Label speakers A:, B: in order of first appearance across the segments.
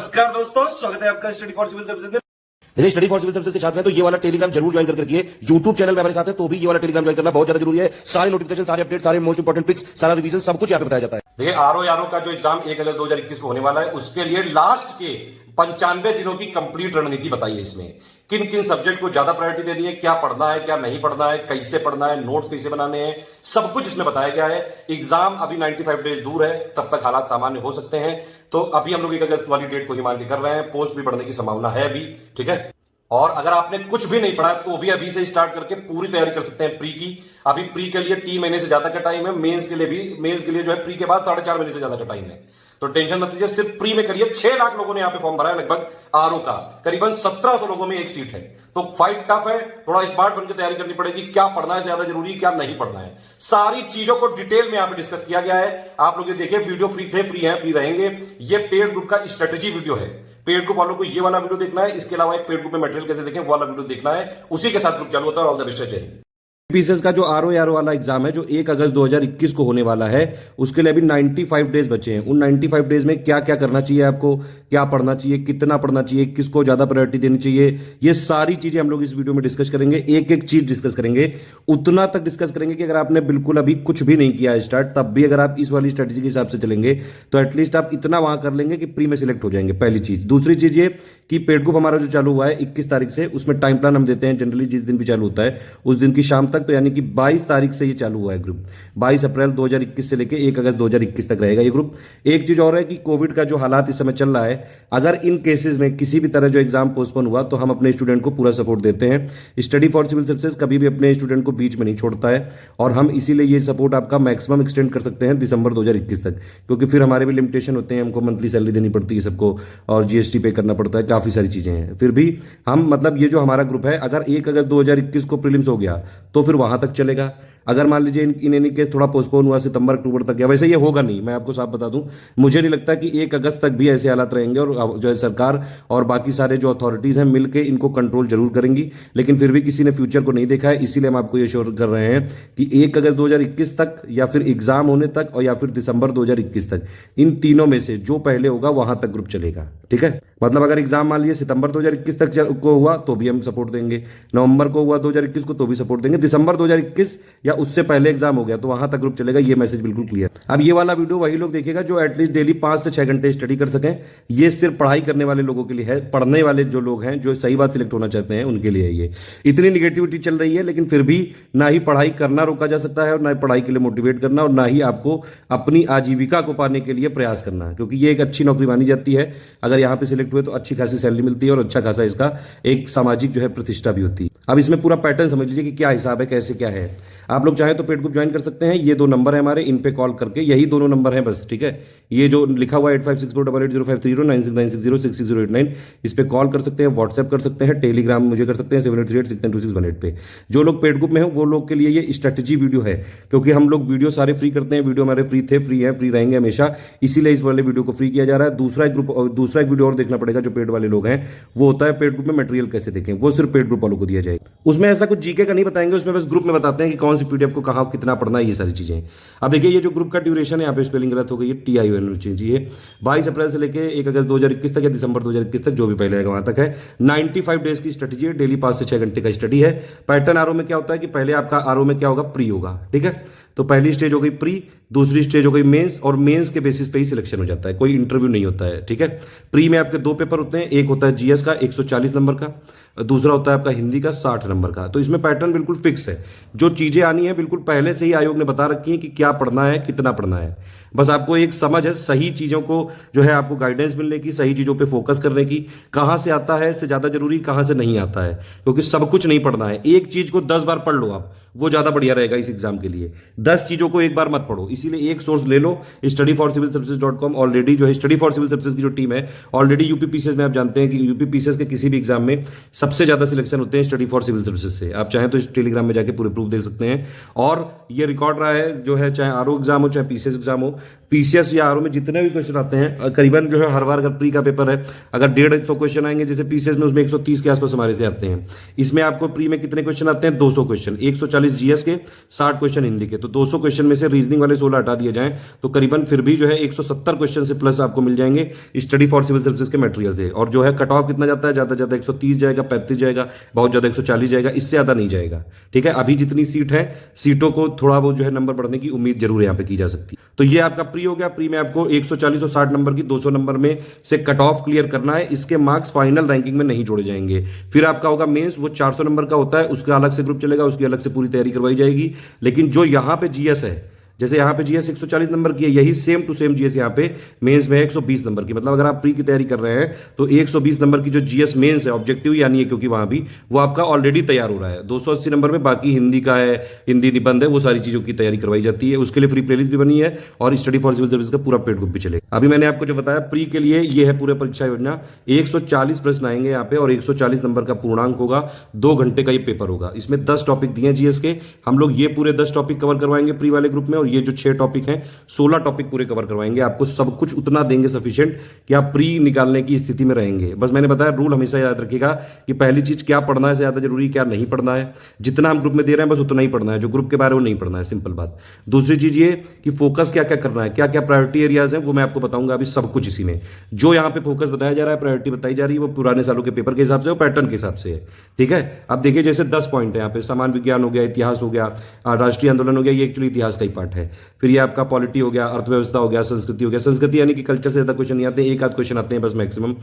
A: नमस्कार दोस्तों, स्वागत है आपका स्टडी फॉर सिविल सर्विसेज में। देखिए, स्टडी फॉर सिविल सर्विसेज के छात्र हैं तो ये वाला टेलीग्राम जरूर ज्वाइन करके रखिए। यूट्यूब चैनल में हमारे साथ है तो भी ये वाला टेलीग्राम ज्वाइन करना बहुत ज्यादा जरूरी है। सारे नोटिफिकेशन, सारे अपडेट, सारे मोस्ट इंपोर्टेंट पिक्स, सारा रिवीजन सब कुछ यहाँ पे बताया जाता है। देखिए, आरओ का जो एग्जाम 1 अगस्त 2021 को होने वाला है, उसके लिए लास्ट के 95 दिनों की कंप्लीट रणनीति बताइए। इसमें किन किन सब्जेक्ट को ज्यादा प्रायोरिटी देनी है, क्या पढ़ना है, क्या नहीं पढ़ना है, कैसे पढ़ना है, नोट्स कैसे बनाने हैं, सब कुछ इसमें बताया गया है। एग्जाम अभी 95 डेज दूर है, तब तक हालात सामान्य हो सकते हैं। तो अभी हम लोग 1 अगस्त वाली डेट को ही मान के कर रहे हैं। पोस्ट भी बढ़ने की संभावना है अभी, ठीक है। और अगर आपने कुछ भी नहीं पढ़ा तो भी अभी से स्टार्ट करके पूरी तैयारी कर सकते हैं प्री की। अभी प्री के लिए 3 महीने से ज्यादा का टाइम है। मेंस के लिए जो है प्री के बाद 4.5 महीने से ज्यादा का टाइम है। तो टेंशन मत लीजिए, सिर्फ प्री में करिए। 6 लाख लोगों ने यहां पे फॉर्म भरा है लगभग आरओ का। करीबन 1700 लोगों में एक सीट है। तो फाइट टफ है, थोड़ा स्मार्ट बनकर तैयारी करनी पड़ेगी। क्या पढ़ना है ज्यादा जरूरी, क्या नहीं पढ़ना है, सारी चीजों को डिटेल में यहां पे डिस्कस किया गया है। आप लोग ये देखिए, वीडियो फ्री थे, फ्री है, फ्री रहेंगे। ये पेड ग्रुप का स्ट्रेटेजी वीडियो है। पेड ग्रुप वालों को ये वाला वीडियो देखना है, इसके अलावा एक पेड ग्रुप में मटेरियल कैसे देखें वो वाला वीडियो देखना है। उसी के साथ ग्रुप चालू होता है। ऑल द बेस्ट है। पीसीएस का जो आरओ वाला एग्जाम है जो 1 अगस्त 2021 को होने वाला है, उसके लिए अभी 95 डेज बचे हैं। उन 95 डेज में क्या क्या करना चाहिए, आपको क्या पढ़ना चाहिए, कितना पढ़ना चाहिए, किसको ज्यादा प्रायोरिटी देनी चाहिए, ये सारी चीजें हम लोग इस वीडियो में डिस्कस करेंगे। एक एक चीज डिस्कस करेंगे, उतना तक डिस्कस करेंगे कि अगर आपने बिल्कुल अभी कुछ भी नहीं किया है स्टार्ट, तब भी अगर आप इस वाली स्ट्रेटेजी के हिसाब से चलेंगे तो एटलीस्ट आप इतना वहां कर लेंगे कि प्री में सिलेक्ट हो जाएंगे। पहली चीज। दूसरी चीज ये कि पेड ग्रुप हमारा जो चालू हुआ है 21 तारीख से, उसमें टाइम प्लान हम देते हैं जनरली जिस दिन भी चालू होता है उस दिन की शाम तक। तो यानी कि 22 तारीख से ये चालू हुआ है ग्रुप। 22 अप्रैल 2021 से लेकर 1 अगस्त 2021 तक रहेगा ये ग्रुप। एक चीज और है कि कोविड का जो हालात इस समय चल रहा है, अगर इन केसेस में किसी भी तरह जो एग्जाम पोस्टपोन हुआ तो हम अपने स्टूडेंट को पूरा सपोर्ट देते हैं। स्टडी फॉर सिविल सर्विसेज कभी भी अपने स्टूडेंट को बीच में नहीं छोड़ता है और हम इसीलिए ये सपोर्ट आपका मैक्सिमम एक्सटेंड कर सकते हैं दिसंबर 2021 तक, क्योंकि फिर हमारे भी लिमिटेशन होते हैं। हमको मंथली सैलरी देनी पड़ती है सबको और जीएसटी पे करना पड़ता है, काफी सारी चीजें हैं। फिर भी हम मतलब ये जो हमारा ग्रुप है, अगर 1 अगस्त 2021 को प्रीलिम्स हो गया तो फिर वहां तक चलेगा। अगर मान लीजिए इन एनी केस थोड़ा पोस्टपोन हुआ सितंबर अक्टूबर तक, या वैसे ये होगा नहीं, मैं आपको साफ बता दूं, मुझे नहीं लगता कि 1 अगस्त तक भी ऐसे हालात रहेंगे। और जो है सरकार और बाकी सारे जो अथॉरिटीज हैं मिलकर इनको कंट्रोल जरूर करेंगी। लेकिन फिर भी किसी ने फ्यूचर को नहीं देखा है, इसीलिए हम आपको ये श्योर कर रहे हैं कि 1 अगस्त 2021 तक या फिर एग्जाम होने तक और या फिर दिसंबर 2021 तक, इन तीनों में से जो पहले होगा वहां तक ग्रुप चलेगा। ठीक है, मतलब अगर एग्जाम मान लीजिए सितंबर 2021 तक को हुआ तो भी हम सपोर्ट देंगे, नवंबर को हुआ 2021 को तो भी सपोर्ट देंगे, दिसंबर 2021 या उससे पहले एग्जाम हो गया तो वहां तक ग्रुप चलेगा। ये मैसेज बिल्कुल क्लियर। अब ये वाला वीडियो वही लोग देखेगा जो एटलीस्ट डेली 5 से 6 घंटे स्टडी कर सकें। ये सिर्फ पढ़ाई करने वाले लोगों के लिए है, पढ़ने वाले जो लोग हैं जो सही बात सिलेक्ट होना चाहते हैं उनके लिए है ये। इतनी निगेटिविटी चल रही है, लेकिन फिर भी ना ही पढ़ाई करना रोका जा सकता है और ना ही पढ़ाई के लिए मोटिवेट करना और ना ही आपको अपनी आजीविका को पाने के लिए प्रयास करना, क्योंकि ये एक अच्छी नौकरी मानी जाती है। अगर यहाँ पे सिलेक्ट हुए तो अच्छी खासी सैलरी मिलती है और अच्छा खासा इसका एक सामाजिक जो है प्रतिष्ठा भी होती है। अब इसमें पूरा पैटर्न समझ लीजिए कि क्या हिसाब है, कैसे क्या है। आप लोग चाहें तो पेड ग्रुप ज्वाइन कर सकते हैं। ये 2 नंबर है हमारे, इन पे कॉल करके, यही दोनों नंबर हैं बस। ठीक है, ये जो लिखा हुआ है 8564880530 9696066089, इस पे कॉल कर सकते हैं, व्हाट्सएप कर सकते हैं, टेलीग्राम मुझे कर सकते हैं 7838692618 पे। जो लोग पेड ग्रुप में हैं वो लोग के लिए ये स्ट्रेटेजी वीडियो है, क्योंकि हम लोग वीडियो सारे फ्री करते हैं। वीडियो हमारे फ्री थे, फ्री है, फ्री रहेंगे हमेशा, इसीलिए इस वाले वीडियो को फ्री किया जा रहा है। दूसरा एक वीडियो और देखना पड़ेगा जो पेड वाले लोग हैं, वो होता है पेड ग्रुप में मटेरियल कैसे देखें, वो सिर्फ पेड ग्रुप वालों को दिया जाएगा। उसमें ऐसा कुछ जीके का नहीं बताएंगे, उसमें बस ग्रुप में बताते हैं कि कौन सी पीडीएफ को कहां कितना पढ़ना है, ये सारी चीजें। अब देखिए, ये जो ग्रुप का ड्यूरेशन है, यहाँ पे स्पेलिंग गलत हो गई है, TION चाहिए। 22 अप्रैल से लेकर 1 अगस्त 2021 तक या दिसंबर 2021 तक, जो भी पहले आएगा वहां तक है। 95 डेज की स्ट्रेटेजी है, डेली 5 से 6 घंटे का स्टडी है। पैटर्न आरओ में क्या होता है कि पहले आपका आरओ में क्या होगा, प्री होगा। ठीक है, तो पहली स्टेज हो गई प्री, दूसरी स्टेज हो गई मेंस, और मेंस के बेसिस पे ही सिलेक्शन हो जाता है, कोई इंटरव्यू नहीं होता है। ठीक है, प्री में आपके 2 पेपर होते हैं, एक होता है जीएस का 140 नंबर का, दूसरा होता है आपका हिंदी का 60 नंबर का। तो इसमें पैटर्न बिल्कुल फिक्स है, जो चीजें आनी है बिल्कुल पहले से ही आयोग ने बता रखी है कि क्या पढ़ना है, कितना पढ़ना है। बस आपको एक समझ है, सही चीजों को जो है आपको गाइडेंस मिलने की, सही चीजों पे फोकस करने की, कहां से आता है से ज्यादा जरूरी कहां से नहीं आता है, क्योंकि सब कुछ नहीं पढ़ना है। एक चीज को 10 बार पढ़ लो आप, वो ज्यादा बढ़िया रहेगा इस एग्जाम के लिए। 10 चीजों को एक बार मत पढ़ो, इसीलिए एक सोर्स ले लो, studyforcivilservices.com। ऑलरेडी जो है स्टडी फॉर सिविल सर्विसेज की जो टीम है, ऑलरेडी यूपी पीसीएस में आप जानते हैं कि यूपी पीसीएस के किसी भी एग्जाम में सबसे ज्यादा सिलेक्शन होते हैं स्टडी फॉर सिविल सर्विसेज से। आप चाहें तो इस टेलीग्राम में जाके पूरे प्रूफ देख सकते हैं। और ये रिकॉर्ड रहा है जो है, चाहे आरओ एग्जाम हो चाहे पीसीएस एग्जाम हो, पीसीएस या आरओ में जितने भी क्वेश्चन आते हैं करीबन जो है हर बार अगर प्री का पेपर है अगर 150 क्वेश्चन आएंगे, जैसे पीसीएस में उसमें 130 के आसपास हमारे से आते हैं। इसमें आपको प्री में कितने क्वेश्चन आते हैं? 200 क्वेश्चन, 140 जीएस के, 60 क्वेश्चन हिंदी के। तो 200 क्वेश्चन में से रीजनिंग वाले 16 हटा दिए जाएं तो करीबन फिर भी जो है 170 क्वेश्चन से प्लस आपको मिल जाएंगे स्टडी फॉर सिविल सर्विसेज के मटेरियल से। और जो है कट ऑफ कितना जाता है? ज्यादा ज्यादा 130 जाएगा, 35 जाएगा, बहुत ज्यादा 140 जाएगा, इससे ज्यादा नहीं जाएगा। ठीक है, अभी जितनी सीट है सीटों को थोड़ा बहुत जो है नंबर बढ़ने की उम्मीद जरूर यहाँ पे की जा सकती है। तो ये आपका प्री हो गया। प्री में आपको 140 और 60 नंबर की 200 नंबर में से कट ऑफ क्लियर करना है। इसके मार्क्स फाइनल रैंकिंग में नहीं जोड़े जाएंगे। फिर आपका होगा मेंस, वो 400 नंबर का होता है, उसका अलग से ग्रुप चलेगा, उसकी अलग से पूरी तैयारी करवाई जाएगी। लेकिन जो यहाँ पे जीएस है, जैसे यहाँ पे जीएस 140 नंबर की है, यही सेम टू सेम जीएस यहाँ पे मेंस में है 120 नंबर की। मतलब अगर आप प्री की तैयारी कर रहे हैं तो 120 नंबर की जो जीएस मेंस है, ऑब्जेक्टिव यानी है क्योंकि वहां भी वो आपका ऑलरेडी तैयार हो रहा है। 280 नंबर में बाकी हिंदी का है, हिंदी निबंध है, वो सारी चीजों की तैयारी करवाई जाती है। उसके लिए फ्री प्लेलिस्ट भी बनी है और स्टडी फॉर सिविल सर्विस का पूरा पेड ग्रुप भी चलेगा। अभी मैंने आपको जो बताया प्री के लिए ये है पूरे परीक्षा योजना। 140 प्रश्न आएंगे यहाँ पे और 140 नंबर का पूर्णांक होगा। 2 घंटे का ये पेपर होगा। इसमें 10 टॉपिक दिए जीएस के। हम लोग ये पूरे 10 टॉपिक कवर करवाएंगे प्री वाले ग्रुप में, और ये जो 6 टॉपिक हैं 16 टॉपिक पूरे कवर करवाएंगे। आपको सब कुछ उतना देंगे सफिशिएंट कि आप प्री निकालने की स्थिति में रहेंगे। बस मैंने बताया रूल हमेशा याद रखिएगा कि पहली चीज क्या पढ़ना है ज्यादा जरूरी, क्या नहीं पढ़ना है। जितना हम ग्रुप में दे रहे हैं बस उतना ही पढ़ना है, जो ग्रुप के बारे में नहीं पढ़ना है, सिंपल बात। दूसरी चीज ये कि फोकस क्या क्या करना है, क्या क्या प्रायोरिटी एरियाज हैं, वो मैं आपको बताऊंगा अभी सब कुछ इसी में। जो यहाँ पे फोकस बताया जा रहा है, प्रायोरिटी बताई जा रही है, वो पुराने सालों के पेपर के हिसाब से और पैटर्न के हिसाब से है। ठीक है, अब देखिए जैसे 10 पॉइंट है यहाँ पे, सामान्य विज्ञान हो गया, इतिहास हो गया, राष्ट्रीय आंदोलन हो गया, ये एक्चुअली इतिहास का ही पार्ट है। फिर ये आपका पॉलिटी हो गया, अर्थव्यवस्था हो गया, संस्कृति हो गया। संस्कृति यानी कि कल्चर से ज्यादा क्वेश्चन नहीं आते, एक आध क्वेश्चन आते हैं बस मैक्सिमम।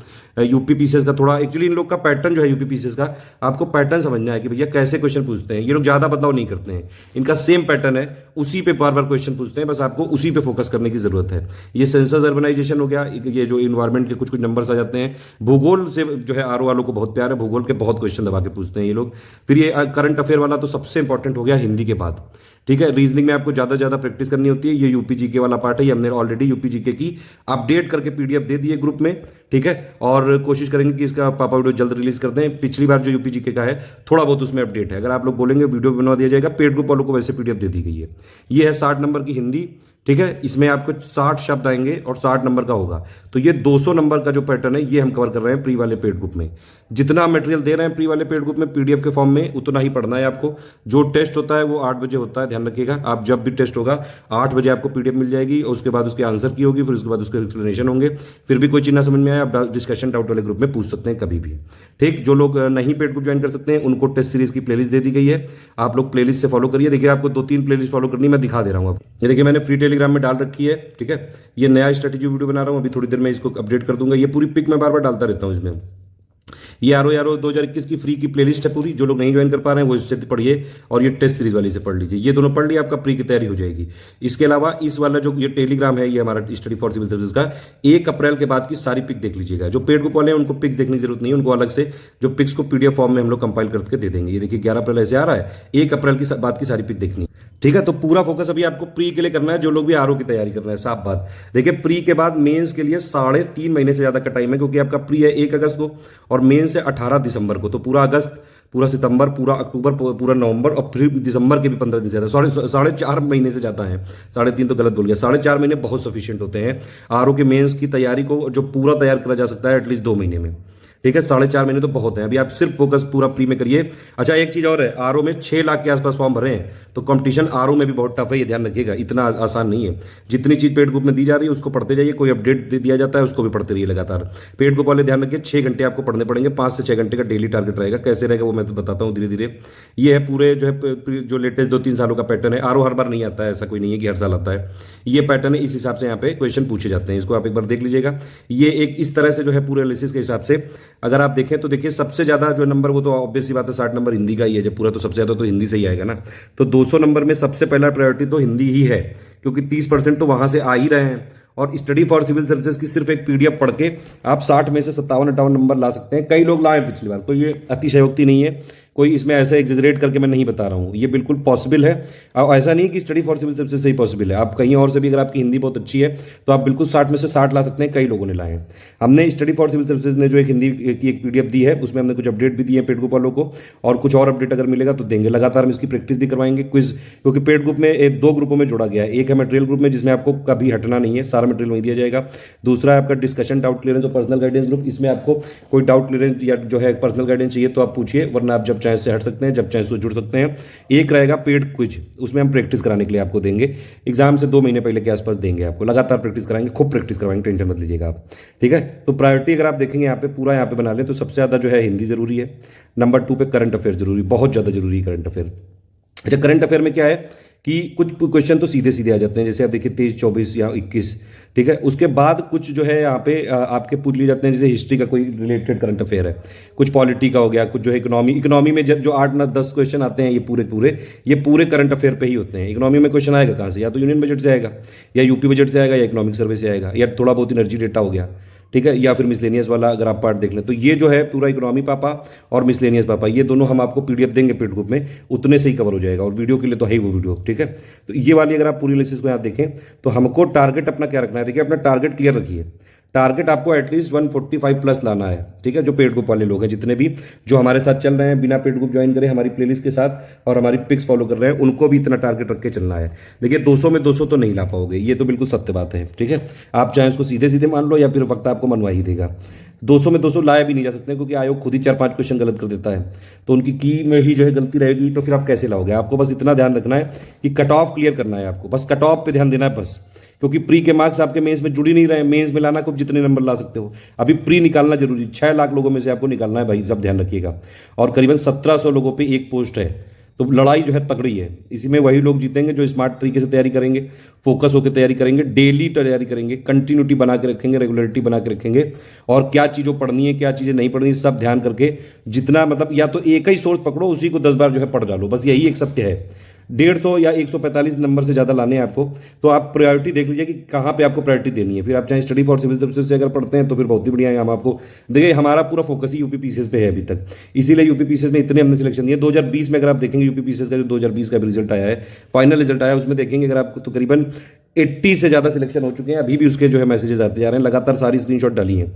A: यूपी पीसीएस का थोड़ा एक्चुअली इन लोग का पैटर्न जो है, यूपी पीसीएस का आपको पैटर्न समझना है कि भैया कैसे क्वेश्चन पूछते हैं। ये लोग ज्यादा बदलाव नहीं करते हैं, इनका सेम पैटर्न है, उसी पे बार बार क्वेश्चन पूछते हैं, बस आपको उसी पे फोकस करने की जरूरत है। ये सेंसस अर्बनाइजेशन हो गया, ये जो इन्वायरमेंट के कुछ कुछ नंबर्स आ जाते हैं। भूगोल से जो है आरओ वालों को बहुत प्यार है, भूगोल के बहुत क्वेश्चन दबा के पूछते हैं ये लोग। फिर ये करंट अफेयर वाला तो सबसे इंपॉर्टेंट हो गया हिंदी के बाद। ठीक है, रीजनिंग में आपको ज्यादा प्रैक्टिस करनी होती है। ये यूपी जीके वाला पार्ट है, ये हमने ऑलरेडी यूपी जीके की अपडेट करके पीडीएफ दे दी है ग्रुप में। ठीक है, और कोशिश करेंगे कि इसका पापा वीडियो जल्द रिलीज कर दें। पिछली बार जो यूपी जीके का है थोड़ा बहुत उसमें अपडेट है, अगर आप लोग बोलेंगे वीडियो बनवा दिया जाएगा। पेड ग्रुप वालों को वैसे पीडीएफ दे दी गई है। ये है 60 नंबर की हिंदी। ठीक है, इसमें आपको 60 शब्द आएंगे और 60 नंबर का होगा। तो ये 200 नंबर का जो पैटर्न है ये हम कवर कर रहे हैं प्री वाले पेड ग्रुप में। जितना मटेरियल दे रहे हैं प्री वाले पेड ग्रुप में पीडीएफ के फॉर्म में, उतना ही पढ़ना है आपको। जो टेस्ट होता है वो 8 बजे होता है, ध्यान रखिएगा। आप जब भी टेस्ट होगा 8 बजे आपको पीडीएफ मिल जाएगी, और उसके बाद उसके आंसर की होगी, फिर उसके बाद उसके एक्सप्लेनेशन होंगे। फिर भी कोई चीज ना समझ में आए आप डिस्कशन डाउट वाले ग्रुप में पूछ सकते हैं कभी भी। ठीक, जो लोग नहीं पेड ग्रुप ज्वाइन कर सकते हैं उनको टेस्ट सीरीज की प्लेलिस्ट दे दी गई है, आप लोग प्लेलिस्ट से फॉलो करिए। देखिए आपको 2-3 प्लेलिस्ट फॉलो करनी, मैं दिखा दे रहा हूँ। ये देखिए मैंने फ्री टेलीग्राम में डाल रखी है। ठीक है, ये नया स्ट्रेटेजी वीडियो बना रहा हूं, अभी थोड़ी देर में इसको अपडेट कर दूंगा। ये पूरी पिक मैं बार बार डालता रहता हूं इसमें। ये आरओ 2021 की फ्री की प्लेलिस्ट है पूरी। जो लोग नहीं ज्वाइन कर पा रहे हैं वो इससे पढ़िए, और ये टेस्ट सीरीज वाली से पढ़ लीजिए। ये दोनों पढ़ लिए, आपका प्री की तैयारी हो जाएगी। इसके अलावा इस वाला जो ये टेलीग्राम है, ये हमारा स्टडी फॉर सिविल सर्विस का 1 अप्रैल के बाद की सारी पिक देख लीजिएगा। जो पेड ग्रुप वाले हैं उनको पिक्स देखने की जरूरत नहीं है, उनको अलग से जो पिक्स को पीडीएफ फॉर्म में हम लोग कंपाइल करके दे देंगे। ये देखिए 11 अप्रैल ऐसे आ रहा है, 1 अप्रैल की बाद की सारी पिक देखनी। ठीक है, तो पूरा फोकस अभी आपको प्री के लिए करना है, जो लोग भी आरओ की तैयारी कर रहे हैं। साफ बात, देखिए प्री के बाद मेंस के लिए 3.5 महीने से ज्यादा का टाइम है, क्योंकि आपका प्री है 1 अगस्त को और मेंस है 18 दिसंबर को। तो पूरा अगस्त, पूरा सितंबर, पूरा अक्टूबर, पूरा नवंबर, और फिर दिसंबर के भी 15 दिन से ज्यादा, 4.5 महीने से ज्यादा है। 3.5 तो गलत बोल गया, 4.5 महीने बहुत सफिशिएंट होते हैं आरओ के मेंस की तैयारी को, जो पूरा तैयार करा जा सकता है एटलीस्ट 2 महीने में। ठीक है, 4.5 महीने तो बहुत है। अभी आप सिर्फ फोकस पूरा प्री में करिए। अच्छा, एक चीज और है, आरओ में 6 लाख के आसपास फॉर्म भरे हैं, तो कंपटीशन आरओ में भी बहुत टफ है, ये ध्यान रखिएगा। इतना आसान नहीं है। जितनी चीज पेड ग्रुप में दी जा रही है उसको पढ़ते जाइए, कोई अपडेट दिया जाता है उसको भी पढ़ते रहिए लगातार। पेड ग्रुप वाले ध्यान रखिए, 6 घंटे आपको पढ़ने पड़ेंगे, 5 से 6 घंटे का डेली टारगेट रहेगा। कैसे रहेगा वो मैं तो बताता हूँ धीरे धीरे। ये है पूरे जो है जो लेटेस्ट 2-3 सालों का पैटर्न है। आरओ हर बार नहीं आता है, ऐसा कोई नहीं है कि हर साल आता है। ये पैटर्न है, इस हिसाब से यहाँ पे क्वेश्चन पूछे जाते हैं। इसको आप एक बार देख लीजिएगा। ये एक इस तरह से जो है पूरे एनालिसिस के हिसाब से अगर आप देखें तो देखिए सबसे ज्यादा जो नंबर, वो तो ऑब्वियस सी बात है 60 नंबर हिंदी का ही है, जब पूरा तो सबसे ज्यादा तो हिंदी से ही आएगा ना। तो 200 नंबर में सबसे पहला प्रायोरिटी तो हिंदी ही है, क्योंकि 30% तो वहां से आ ही रहे हैं। और स्टडी फॉर सिविल सर्विसेज की सिर्फ एक पीडीएफ पढ़ के आप 60 में से 57-58 नंबर ला सकते हैं। कई लोग लाए पिछली बार, तो ये अतिशयोक्ति नहीं है। कोई इसमें ऐसा एग्जेजरेट करके मैं नहीं बता रहा हूँ, ये बिल्कुल पॉसिबल है। और ऐसा नहीं कि स्टडी फॉर सिविल सर्विसेज से ही पॉसिबल है, आप कहीं और से भी अगर आपकी हिंदी बहुत अच्छी है तो आप बिल्कुल 60 में से 60 ला सकते हैं, कई लोगों ने लाए हैं। हमने स्टडी फॉर सिविल सर्विसेज ने जो एक हिंदी की एक पीडीएफ दी है उसमें हमने कुछ अपडेट भी दिए हैं पेड ग्रुप वालों को, और कुछ और अपडेट अगर मिलेगा तो देंगे। लगातार हम इसकी प्रैक्टिस भी करवाएंगे क्विज, क्योंकि पेड ग्रुप में दो ग्रुपों में जोड़ा गया है। एक है मटेरियल ग्रुप में जिसमें आपको कभी हटना नहीं है, सारा मटेरियल वहीं दिया जाएगा। दूसरा है आपका डिस्कशन डाउट क्लियरेंस और पर्सनल गाइडेंस ग्रुप, इसमें आपको कोई डाउट क्लियरेंस या जो है पर्सनल गाइडेंस चाहिए तो आप पूछिए, वरना आप जब चाहे से हट सकते हैं, जब चाहे से जुड़ सकते हैं। एक रहेगा पेड क्विज, उसमें हम प्रैक्टिस कराने के लिए आपको देंगे, एग्जाम से 2 महीने पहले के आसपास देंगे आपको, लगातार प्रैक्टिस कराएंगे, खूब प्रैक्टिस करवाएंगे, टेंशन मत लीजिएगा आप, ठीक है। तो प्रायोरिटी अगर आप देखेंगे यहाँ पे पूरा यहाँ पे बना लें तो सबसे ज़्यादा जो है हिंदी जरूरी है, नंबर 2 पे करंट अफेयर जरूरी, बहुत ज़्यादा जरूरी है करंट अफेयर। अच्छा, करंट अफेयर में क्या है कि कुछ क्वेश्चन तो सीधे सीधे आ जाते हैं, जैसे आप देखिए 23, 24 या 21, ठीक है। उसके बाद कुछ जो है यहाँ पे आपके पूछ लिए जाते हैं, जैसे हिस्ट्री का कोई रिलेटेड करंट अफेयर है, कुछ पॉलिटी का हो गया, कुछ जो है इकोनॉमी में जब जो 8, 9, 10 क्वेश्चन आते हैं ये पूरे करंट अफेयर पे ही होते हैं। इकोनॉमी में क्वेश्चन आएगा कहाँ से, या तो यूनियन बजट से आएगा, या यूपी बजट से आएगा, या इकोनॉमिक सर्वे से आएगा, या थोड़ा बहुत एनर्जी डेटा हो गया, ठीक है, या फिर मिसलेनियस वाला अगर आप पार्ट देख लें। तो ये जो है पूरा इकोनॉमी पापा और मिसलेनियस पापा, ये दोनों हम आपको पीडीएफ देंगे पेड ग्रुप में, उतने से ही कवर हो जाएगा, और वीडियो के लिए तो है ही वो वीडियो, ठीक है। तो ये वाली अगर आप पूरी एनालिसिस को यहाँ देखें तो हमको टारगेट अपना क्या रखना है, देखिए अपना टारगेट क्लियर रखिए। टारगेट आपको एटलीस्ट 145 प्लस लाना है, ठीक है। जो पेड ग्रुप वाले लोग हैं, जितने भी जो हमारे साथ चल रहे हैं, बिना पेड ग्रुप ज्वाइन करे हमारी प्लेलिस्ट के साथ और हमारी पिक्स फॉलो कर रहे हैं, उनको भी इतना टारगेट रख के चलना है। देखिए 200 में 200 तो नहीं ला पाओगे, ये तो बिल्कुल सत्य बात है, ठीक है। आप चाहे उसको सीधे सीधे मान लो या फिर वक्त आपको मनवा ही देगा। 200 में 200 लाया भी नहीं जा सकते, क्योंकि आयोग खुद ही 4-5 क्वेश्चन गलत कर देता है, तो उनकी की में ही जो है गलती रहेगी, तो फिर आप कैसे लाओगे। आपको बस इतना ध्यान रखना है कि कट ऑफ क्लियर करना है, आपको बस कट ऑफ पे ध्यान देना है बस, क्योंकि प्री के मार्क्स आपके मेंस में जुड़ ही नहीं रहे। मेंस में लाना को जितने नंबर ला सकते हो, अभी प्री निकालना जरूरी, 6 लाख लोगों में से आपको निकालना है भाई, सब ध्यान रखिएगा। और करीबन 1700 लोगों पे एक पोस्ट है, तो लड़ाई जो है तगड़ी है। इसी में वही लोग जीतेंगे जो स्मार्ट तरीके से तैयारी करेंगे, फोकस होकर तैयारी करेंगे, डेली तैयारी करेंगे, कंटिन्यूटी बना के रखेंगे, रेगुलरिटी बना के रखेंगे, और क्या चीज़ों पढ़नी है क्या चीज़ें नहीं पढ़नी है सब ध्यान करके, जितना मतलब या तो एक ही सोर्स पकड़ो, उसी को 10 बार जो है पढ़ डालो, बस यही एक सत्य है। 150 या 145 नंबर से ज़्यादा लाने हैं आपको, तो आप प्रायोरिटी देख लीजिए कि कहाँ पे आपको प्रायोरिटी देनी है। फिर आप चाहे स्टडी फॉर सिविल सर्विसेज से अगर पढ़ते हैं तो फिर बहुत ही बढ़िया है। हम आपको देखिए, हमारा पूरा फोकस ही यूपी पीसीएस पे है अभी तक, इसीलिए यूपी पीसीएस में इतने हमने सिलेक्शन दिए। 2020 में अगर आप देखेंगे यूपी पीसीएस का जो 2020 का भी रिजल्ट आया है, फाइनल रिजल्ट आया है, उसमें देखेंगे अगर आपको तो करीबन 80 से ज़्यादा सिलेक्शन हो चुके हैं। अभी भी उसके जो है मैसेजेस आते जा रहे हैं, लगातार सारी स्क्रीनशॉट डाली हैं,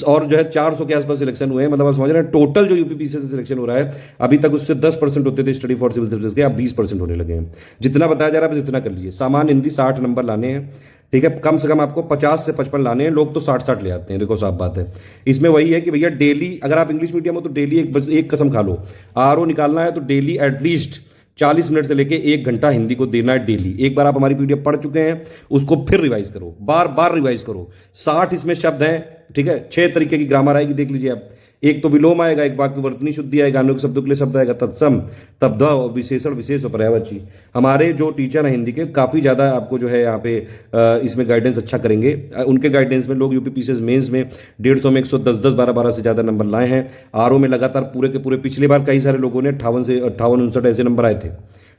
A: और जो है 400 के आसपास सिलेक्शन हुए हैं। मतलब आप समझ रहे हैं टोटल जो यूपी पीसीएस से सिलेक्शन हो रहा है, अभी तक उससे 10% होते थे स्टडी फॉर सिविल सर्विसेज के, अब 20% होने लगे हैं। जितना बताया जा रहा है बस इतना कर लीजिए। सामान्य हिंदी 60 नंबर लाने हैं, ठीक है, कम से कम आपको 50 से 55 लाने हैं। लोग तो 60-60 ले आते हैं, देखो साफ बात है। इसमें वही है कि भैया डेली, अगर आप इंग्लिश मीडियम हो तो डेली एक कसम खा लो, आरओ निकालना है तो डेली एटलीस्ट 40 मिनट से लेके 1 घंटा हिंदी को देना है डेली। एक बार आप हमारी पीडीएफ पढ़ चुके हैं, उसको फिर रिवाइज करो, बार बार रिवाइज करो। 60 इसमें शब्द हैं, ठीक है, 6 तरीके की ग्रामर आएगी, देख लीजिए आप। एक तो विलोम आएगा, एक वाक्य वर्तनी शुद्धि आएगा, अन्य शब्दों के लिए शब्द आएगा तत्सम, तब्द, विशेषण, विशेष और पर्यायवाची। हमारे जो टीचर हैं हिंदी के, काफ़ी ज़्यादा आपको जो है यहाँ पे इसमें गाइडेंस अच्छा करेंगे। उनके गाइडेंस में लोग यूपी पीसीएस मेंस में 150 में 110, 12 से ज़्यादा नंबर लाए हैं। आरओ में लगातार पूरे के पूरे, पिछली बार कई सारे लोगों ने 58 से 58, 59 ऐसे नंबर आए थे,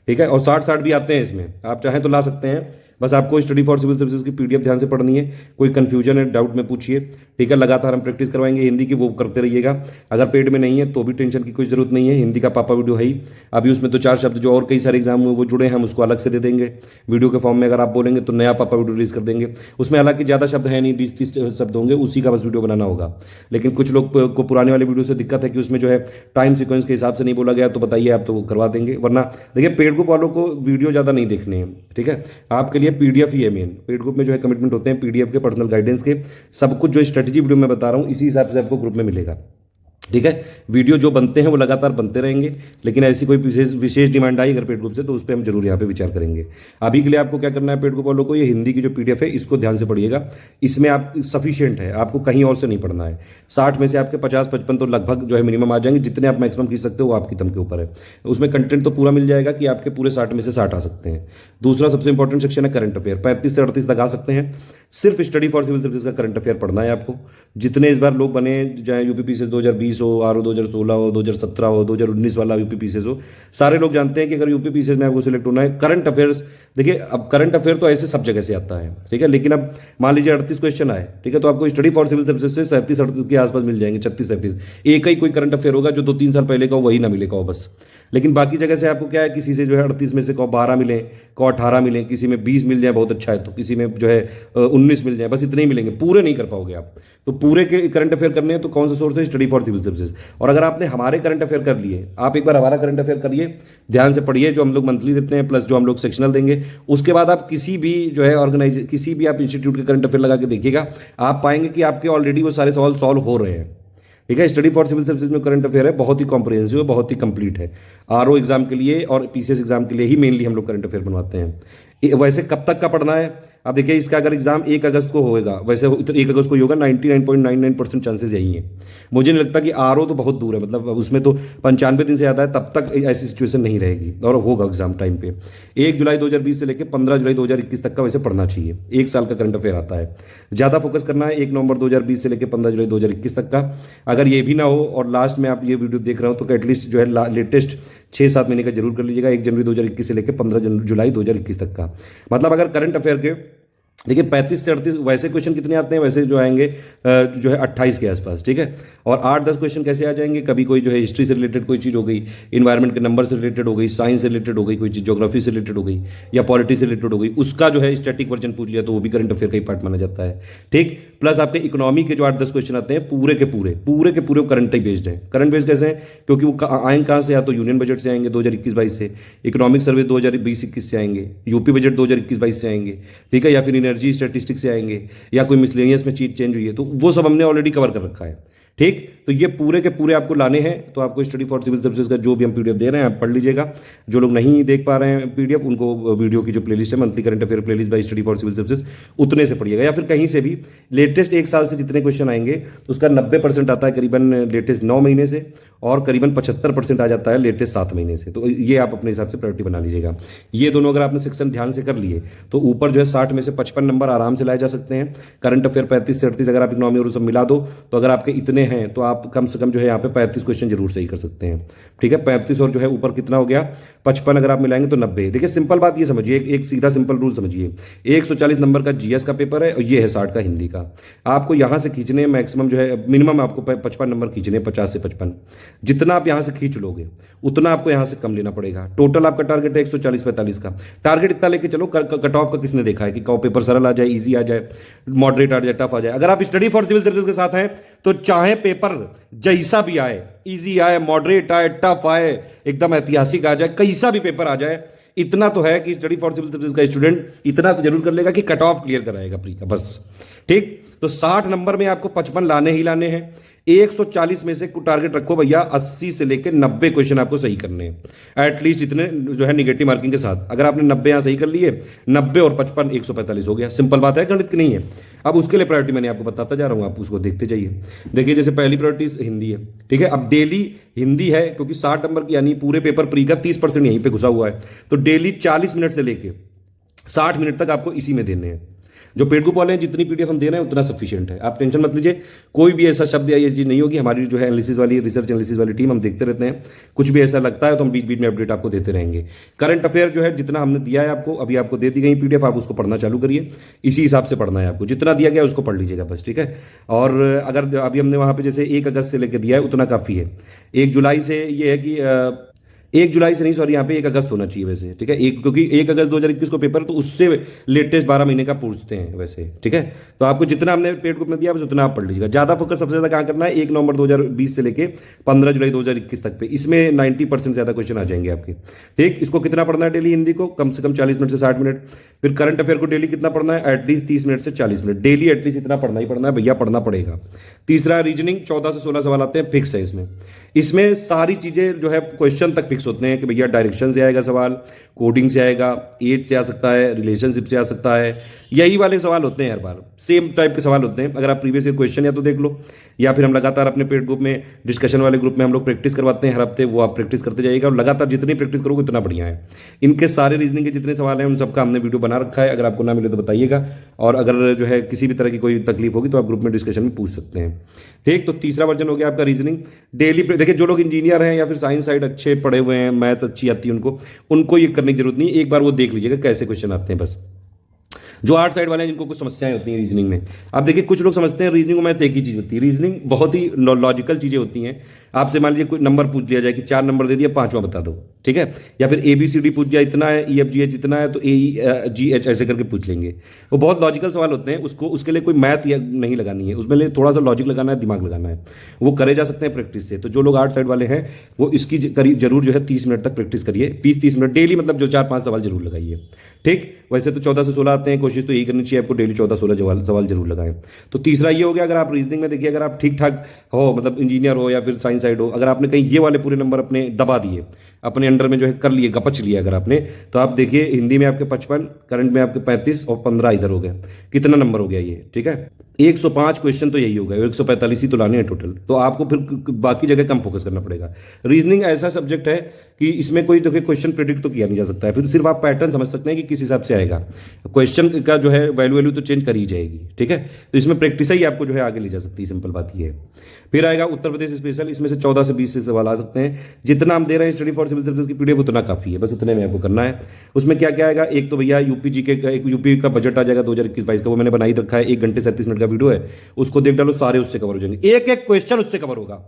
A: ठीक है, और 60-60 भी आते हैं इसमें, आप चाहें तो ला सकते हैं। बस आपको स्टडी फॉर सिविल सर्विसेज की पीडीएफ ध्यान से पढ़नी है। कोई कंफ्यूजन है, डाउट में पूछिए, ठीक है। लगातार हम प्रैक्टिस करवाएंगे हिंदी की, वो करते रहिएगा। अगर पेड में नहीं है तो भी टेंशन की कोई जरूरत नहीं है, हिंदी का पापा वीडियो है ही। अभी उसमें तो 4 शब्द जो और कई सारे एग्जाम में वो जुड़े हैं, हम उसको अलग से दे देंगे वीडियो के फॉर्म में। अगर आप बोलेंगे तो नया पापा वीडियो रिलीज कर देंगे। उसमें हालांकि ज़्यादा शब्द है नहीं, 20-30 शब्द होंगे, उसी का बस वीडियो बनाना होगा। लेकिन कुछ लोग को पुराने वाले वीडियो से दिक्कत है कि उसमें जो है टाइम सीक्वेंस के हिसाब से नहीं बोला गया, तो बताइए, आप तो करवा देंगे। वरना देखिए, पेड ग्रुप वालों को वीडियो ज़्यादा नहीं देखने हैं, ठीक है, आपके लिए पीडीएफ ही है मेन। पेड ग्रुप में जो है कमिटमेंट होते हैं पीडीएफ के, पर्सनल गाइडेंस के, सब कुछ जो स्ट्रेटजी वीडियो में बता रहा हूँ इसी हिसाब से आपको ग्रुप में मिलेगा, ठीक है। वीडियो जो बनते हैं वो लगातार बनते रहेंगे, लेकिन ऐसी कोई विशेष डिमांड आई अगर पेड ग्रुप से तो उस पर हम जरूर यहाँ पे विचार करेंगे। अभी के लिए आपको क्या करना है, पेड ग्रुप वालों को ये हिंदी की जो पीडीएफ है इसको ध्यान से पढ़िएगा। इसमें आप सफिशिएंट है, आपको कहीं और से नहीं पढ़ना है। 60 में से आपके 50-55 तो लगभग जो है मिनिमम आ जाएंगे, जितने आप मैक्सिमम खींच सकते हो वो आपकी दम के ऊपर है। उसमें कंटेंट तो पूरा मिल जाएगा कि आपके पूरे 60 में से 60 आ सकते हैं। दूसरा सबसे इंपॉर्टेंट सेक्शन है करंट अफेयर, 35 से 38 तक आ सकते हैं। सिर्फ स्टडी फॉर सिविल सर्विस का करंट अफेयर पढ़ना है आपको। जितने इस बार लोग बने, चाहे यूपी पीसीएस
B: 2019 हो, आर ओ 2016 हो, 2017 हो, 2019 वाला यूपी पीसीएस हो, सारे लोग जानते हैं कि अगर यूपी पीसीएस में आपको सिलेक्ट होना है, करंट अफेयर्स, देखिए अब करंट अफेयर तो ऐसे सब जगह से आता है, ठीक है, लेकिन अब मान लीजिए 38 क्वेश्चन आए, ठीक है, तो आपको स्टडी फॉर सिविल सर्विसेज से 37 के आसपास मिल जाएंगे, 36-37, एक ही कोई करंट अफेयर होगा जो 2-3 साल पहले का हो, वही ना मिलेगा हो बस। लेकिन बाकी जगह से आपको क्या है, किसी से जो है 38 में से को 12 मिले, को 18 मिले, किसी में 20 मिल जाए बहुत अच्छा है, तो किसी में जो है 19 मिल जाए, बस इतने ही मिलेंगे, पूरे नहीं कर पाओगे आप। तो पूरे के करंट अफेयर करने हैं तो कौन सा सोर्स है, स्टडी फॉर सिविल सर्विसेज। और अगर आपने हमारे करंट अफेयर कर लिए, आप एक बार हमारा करंट अफेयर करिए, ध्यान से पढ़िए, जो हम लोग मंथली देते हैं प्लस जो हम लोग सेक्शनल देंगे, उसके बाद आप किसी भी जो है ऑर्गेनाइज, किसी भी आप इंस्टीट्यूट के करंट अफेयर लगा के देखिएगा, आप पाएंगे कि आपके ऑलरेडी वो सारे सवाल सॉल्व हो रहे हैं, ठीक है। स्टडी फॉर सिविल सर्विसेज में करंट अफेयर है, बहुत ही कॉम्प्रिहेंसिव है, बहुत ही कंप्लीट है। आरओ एग्जाम के लिए और पीसीएस एग्जाम के लिए ही मेनली हम लोग करंट अफेयर बनवाते हैं। वैसे कब तक का पढ़ना है, अब देखिए इसका अगर एग्जाम 1 अगस्त को होएगा, वैसे 1 अगस्त को ही होगा, 99.99% चांसेस यही है। मुझे नहीं लगता कि आरओ तो बहुत दूर है, मतलब उसमें तो 95 दिन से ज़्यादा है, तब तक ऐसी सिचुएशन नहीं रहेगी और होगा एग्जाम टाइम पे। 1 जुलाई 2020 से लेकर 15 जुलाई 2021 तक का वैसे पढ़ना चाहिए, 1 साल का करंट अफेयर आता है। ज़्यादा फोकस करना है 1 नवंबर 2020 से लेकर 15 जुलाई 2021 तक का। अगर ये भी ना हो और लास्ट में आप ये वीडियो देख रहे हो तो एटलीस्ट जो है लेटेस्ट 6-7 महीने का जरूर कर लीजिएगा, 1 जनवरी 2021 से लेकर 15 जुलाई 2021 तक का। मतलब अगर करंट अफेयर के देखिए 35 से 38 वैसे क्वेश्चन कितने आते हैं, वैसे जो आएंगे जो है 28 के आसपास, ठीक है। और 8-10 क्वेश्चन कैसे आ जाएंगे, कभी कोई जो है हिस्ट्री से रिलेटेड कोई चीज़ हो गई, इन्वायरमेंट के नंबर से रिलेटेड हो गई, साइंस से रिलेटेड हो गई कोई चीज़, ज्योग्राफी से रिलेटेड हो गई या पॉलिटी से रिलेटेड हो गई, उसका जो है स्टैटिक वर्जन पूछ लिया तो वो भी करंट अफेयर का ही पार्ट माना जाता है, ठीक। प्लस आपके इकोनॉमी के जो 8-10 क्वेश्चन आते हैं पूरे के पूरे करंट ही बेस्ड है। करंट बेस्ड कैसे हैं, क्योंकि वो आएंगे कहाँ से, या तो यूनियन बजट से आएंगे 2021-22 से, इकोनॉमिक सर्वे 2020-21 से आएंगे, यूपी बजट 2021-22 से आएंगे, ठीक है, या फिर एनर्जी स्टैटिस्टिक्स से आएंगे, या कोई मिसलेनियस में चीज चेंज हुई है, तो वो सब हमने ऑलरेडी कवर कर रखा है, ठीक। तो ये पूरे के पूरे आपको लाने हैं, तो आपको स्टडी फॉर सिविल सर्विसेज का जो भी हम पीडीएफ दे रहे हैं आप पढ़ लीजिएगा। जो लोग नहीं देख पा रहे हैं पीडीएफ, उनको वीडियो की जो प्लेलिस्ट है monthly current affair playlist by study for civil services, उतने से पढ़िएगा, या फिर कहीं से भी लेटेस्ट 1 साल से जितने क्वेश्चन आएंगे उसका 90% आता है करीबन लेटेस्ट 9 महीने से, और करीबन 75% आ जाता है लेटेस्ट 7 महीने से। तो ये आप अपने हिसाब से प्रायोरिटी बना लीजिएगा। ये दोनों अगर आपने सेक्शन ध्यान से कर लिए तो ऊपर जो है 60 में से 55 नंबर आराम से लाए जा सकते हैं। करंट अफेयर 35 से 38 अगर आप इकोनॉमी और सब मिला दो तो अगर आपके इतने हैं तो आप कम से कम जो है यहाँ पे 35 क्वेश्चन जरूर सही कर सकते हैं, ठीक है। 35 और जो है ऊपर कितना हो गया 55, अगर आप मिलाएंगे तो 90। देखिए सिंपल बात ये समझिए, एक सीधा सिंपल रूल समझिए, 140 नंबर का जीएस का पेपर है और ये है 60 का हिंदी का। आपको यहाँ से खींचने मैक्सिमम जो है मिनिमम आपको 55 नंबर खींचने, 50 से 55। जितना आप यहाँ से खींच लोगे उतना आपको यहाँ से कम लेना पड़ेगा। टोटल आपका टारगेट है 140-45 का। टारगेट इतना लेके चलो, कट ऑफ का किसने देखा है कि कौ पेपर सरल आ जाए, इजी आ जाए, मॉडरेट आ जाए, टफ आ जाए। अगर आप स्टडी फॉर सिविल सर्विस के साथ हैं तो चाहे पेपर जैसा भी आए, इजी आए, मॉडरेट आए, टफ आए, एकदम ऐतिहासिक आ जाए, कैसा भी पेपर आ जाए, इतना तो है कि स्टडी फॉर सिविल सर्विस का स्टूडेंट इतना तो जरूर कर लेगा कि कट ऑफ क्लियर कराएगा प्री का, बस, ठीक। तो 60 नंबर में आपको 55 लाने ही लाने हैं। 140 में से टारगेट रखो भैया 80 से लेकर 90 क्वेश्चन आपको सही करने हैं, एटलीस्ट इतने जो है निगेटिव मार्किंग के साथ। अगर आपने 90 यहाँ सही कर लिए, 90 और 55 145 हो गया। सिंपल बात है, गणित की नहीं है। अब उसके लिए प्रायोरिटी मैंने आपको बताता जा रहा हूँ, आप उसको देखते जाइए। देखिए जैसे पहली प्रायोरिटी हिंदी है, ठीक है। अब डेली हिंदी है क्योंकि 60 नंबर की यानी पूरे पेपर प्री का 30% यहीं पे घुसा हुआ है, तो डेली 40 मिनट से लेके 60 मिनट तक आपको इसी में देने हैं। जो पेड ग्रुप वाले हैं जितनी पीडीएफ हम दे रहे हैं उतना सफिशिएंट है, आप टेंशन मत लीजिए। कोई भी ऐसा शब्द या ये चीज़ नहीं होगी। हमारी जो है एनालिसिस वाली, रिसर्च एनालिसिस वाली टीम हम देखते रहते हैं, कुछ भी ऐसा लगता है तो हम बीच बीच में अपडेट आपको देते रहेंगे। करंट अफेयर जो है जितना हमने दिया है आपको, अभी आपको दे दी गई पीडीएफ, आप उसको पढ़ना चालू करिए। इसी हिसाब से पढ़ना है आपको, जितना दिया गया उसको पढ़ लीजिएगा बस, ठीक है। और अगर अभी हमने वहाँ पे जैसे 1 अगस्त से लेकर दिया है उतना काफ़ी है। 1 जुलाई से ये है कि 1 जुलाई से नहीं, सॉरी, यहाँ पे 1 अगस्त होना चाहिए वैसे, ठीक है। क्योंकि 1 अगस्त 2021 को पेपर, तो उससे लेटेस्ट 12 महीने का पूछते हैं वैसे, ठीक है। तो आपको जितना हमने पेड ग्रुप में दिया बस उतना आप पढ़ लीजिएगा। ज़्यादा फोकस सबसे ज़्यादा कहाँ करना है, 1 नवंबर 2020 से लेके 15 जुलाई 2021 तक पे, इसमें 90% ज़्यादा क्वेश्चन आ जाएंगे आपके, ठीक। इसको कितना पढ़ना है डेली हिंदी को, कम से कम 40 मिनट से 60 मिनट। फिर करंट अफेयर को डेली कितना पढ़ना है, एटलीस्ट 30 मिनट से 40 मिनट डेली, एटलीस्ट इतना पढ़ना ही पढ़ना है भैया, पढ़ना पड़ेगा। तीसरा रीजनिंग, 14 से 16 सवाल आते हैं, फिक्स है इसमें। इसमें सारी चीज़ें जो है क्वेश्चन तक फिक्स फिक्स होते हैं कि भैया डायरेक्शन से आएगा सवाल, कोडिंग से आएगा, एज से आ सकता है, रिलेशनशिप से आ सकता है, यही वाले सवाल होते हैं हर बार, सेम टाइप के सवाल होते हैं। अगर आप प्रीवियस ईयर क्वेश्चन या तो देख लो, या फिर हम लगातार अपने पेड ग्रुप में, डिस्कशन वाले ग्रुप में हम लोग प्रैक्टिस करवाते हैं हर हफ्ते, वो आप प्रैक्टिस करते जाइएगा और लगातार जितनी प्रैक्टिस करोगे उतना बढ़िया है। इनके सारे रीजनिंग के जितने सवाल हैं उन सबका हमने वीडियो बना रखा है, अगर आपको ना मिले तो बताइएगा, और अगर जो है किसी भी तरह की कोई तकलीफ होगी तो आप ग्रुप में डिस्कशन में पूछ सकते हैं। ठीक, तो तीसरा वर्जन हो गया आपका रीजनिंग डेली। देखिए जो लोग इंजीनियर हैं या फिर साइंस साइड अच्छे पढ़े हुए हैं, मैथ अच्छी आती है उनको ये करने की जरूरत नहीं, एक बार वो देख लीजिएगा कैसे क्वेश्चन आते हैं बस। जो आर्ट साइड वाले हैं जिनको कुछ समस्याएं होती हैं रीजनिंग में, आप देखिए कुछ लोग समझते हैं रीजनिंग में एक ही चीज़ होती है, रीजनिंग बहुत ही लॉजिकल चीज़ें होती हैं। आपसे मान लीजिए कोई नंबर पूछ लिया जाए कि 4 नंबर दे दिया, 5वां बता दो, ठीक है, या फिर ABCD पूछ दिया इतना है, EFGH इतना है, तो AEGH ऐसे करके पूछ लेंगे। वो बहुत लॉजिकल सवाल होते हैं, उसके लिए कोई मैथ या नहीं लगानी है, उसमें लिए थोड़ा सा लॉजिक लगाना है, दिमाग लगाना है, वो करे जा सकते हैं प्रैक्टिस से। तो जो लोग आर्ट साइड वाले हैं वो इसकी जरूर जो है 30 मिनट तक प्रैक्टिस करिए, 20-30 मिनट डेली, मतलब जो 4-5 सवाल जरूर लगाइए। ठीक, वैसे तो 14 से 16 आते हैं, कोशिश तो यही करनी चाहिए आपको डेली 14-16 सवाल जरूर लगाएं। तो तीसरा ये हो गया, अगर आप रीजनिंग में देखिए, अगर आप ठीक ठाक हो, मतलब इंजीनियर हो या फिर साइंस साइड हो, अगर आपने कहीं ये वाले पूरे नंबर अपने दबा दिए, अपने अंडर में जो है कर लिए, गपच लिया अगर आपने, तो आप देखिए हिंदी में आपके 55, करंट में आपके 35 और 15 इधर हो गया, कितना नंबर हो गया ये, ठीक है। 105 क्वेश्चन तो यही हो गया, 145 ही तो लाने हैं टोटल, तो आपको फिर बाकी जगह कम फोकस करना पड़ेगा। रीजनिंग ऐसा सब्जेक्ट है कि इसमें कोई देखिए क्वेश्चन प्रेडिक्ट तो किया नहीं जा सकता है, फिर सिर्फ आप पैटर्न समझ सकते हैं कि किस हिसाब से आएगा, क्वेश्चन का जो है वैल्यू तो चेंज कर ही जाएगी, ठीक है। तो इसमें प्रैक्टिस ही आपको जो है आगे ले जा सकती है, सिंपल बात ये है। फिर आएगा उत्तर प्रदेश स्पेशल, इसमें से 14 से 20 से सवाल आ सकते हैं, जितना हम दे रहे हैं स्टडी फॉर सिविल सर्विस की PDF उतना काफी है, बस उतने में आपको करना है। उसमें क्या क्या आएगा, एक तो भैया यूपी जीके का, एक यूपी का बजट आ जाएगा 2021-22 का, वो मैंने बना ही रखा है, 1 घंटे 37 मिनट का वीडियो है, उसको देख डालो, सारे उससे कवर हो जाएंगे, एक एक क्वेश्चन उससे कवर होगा।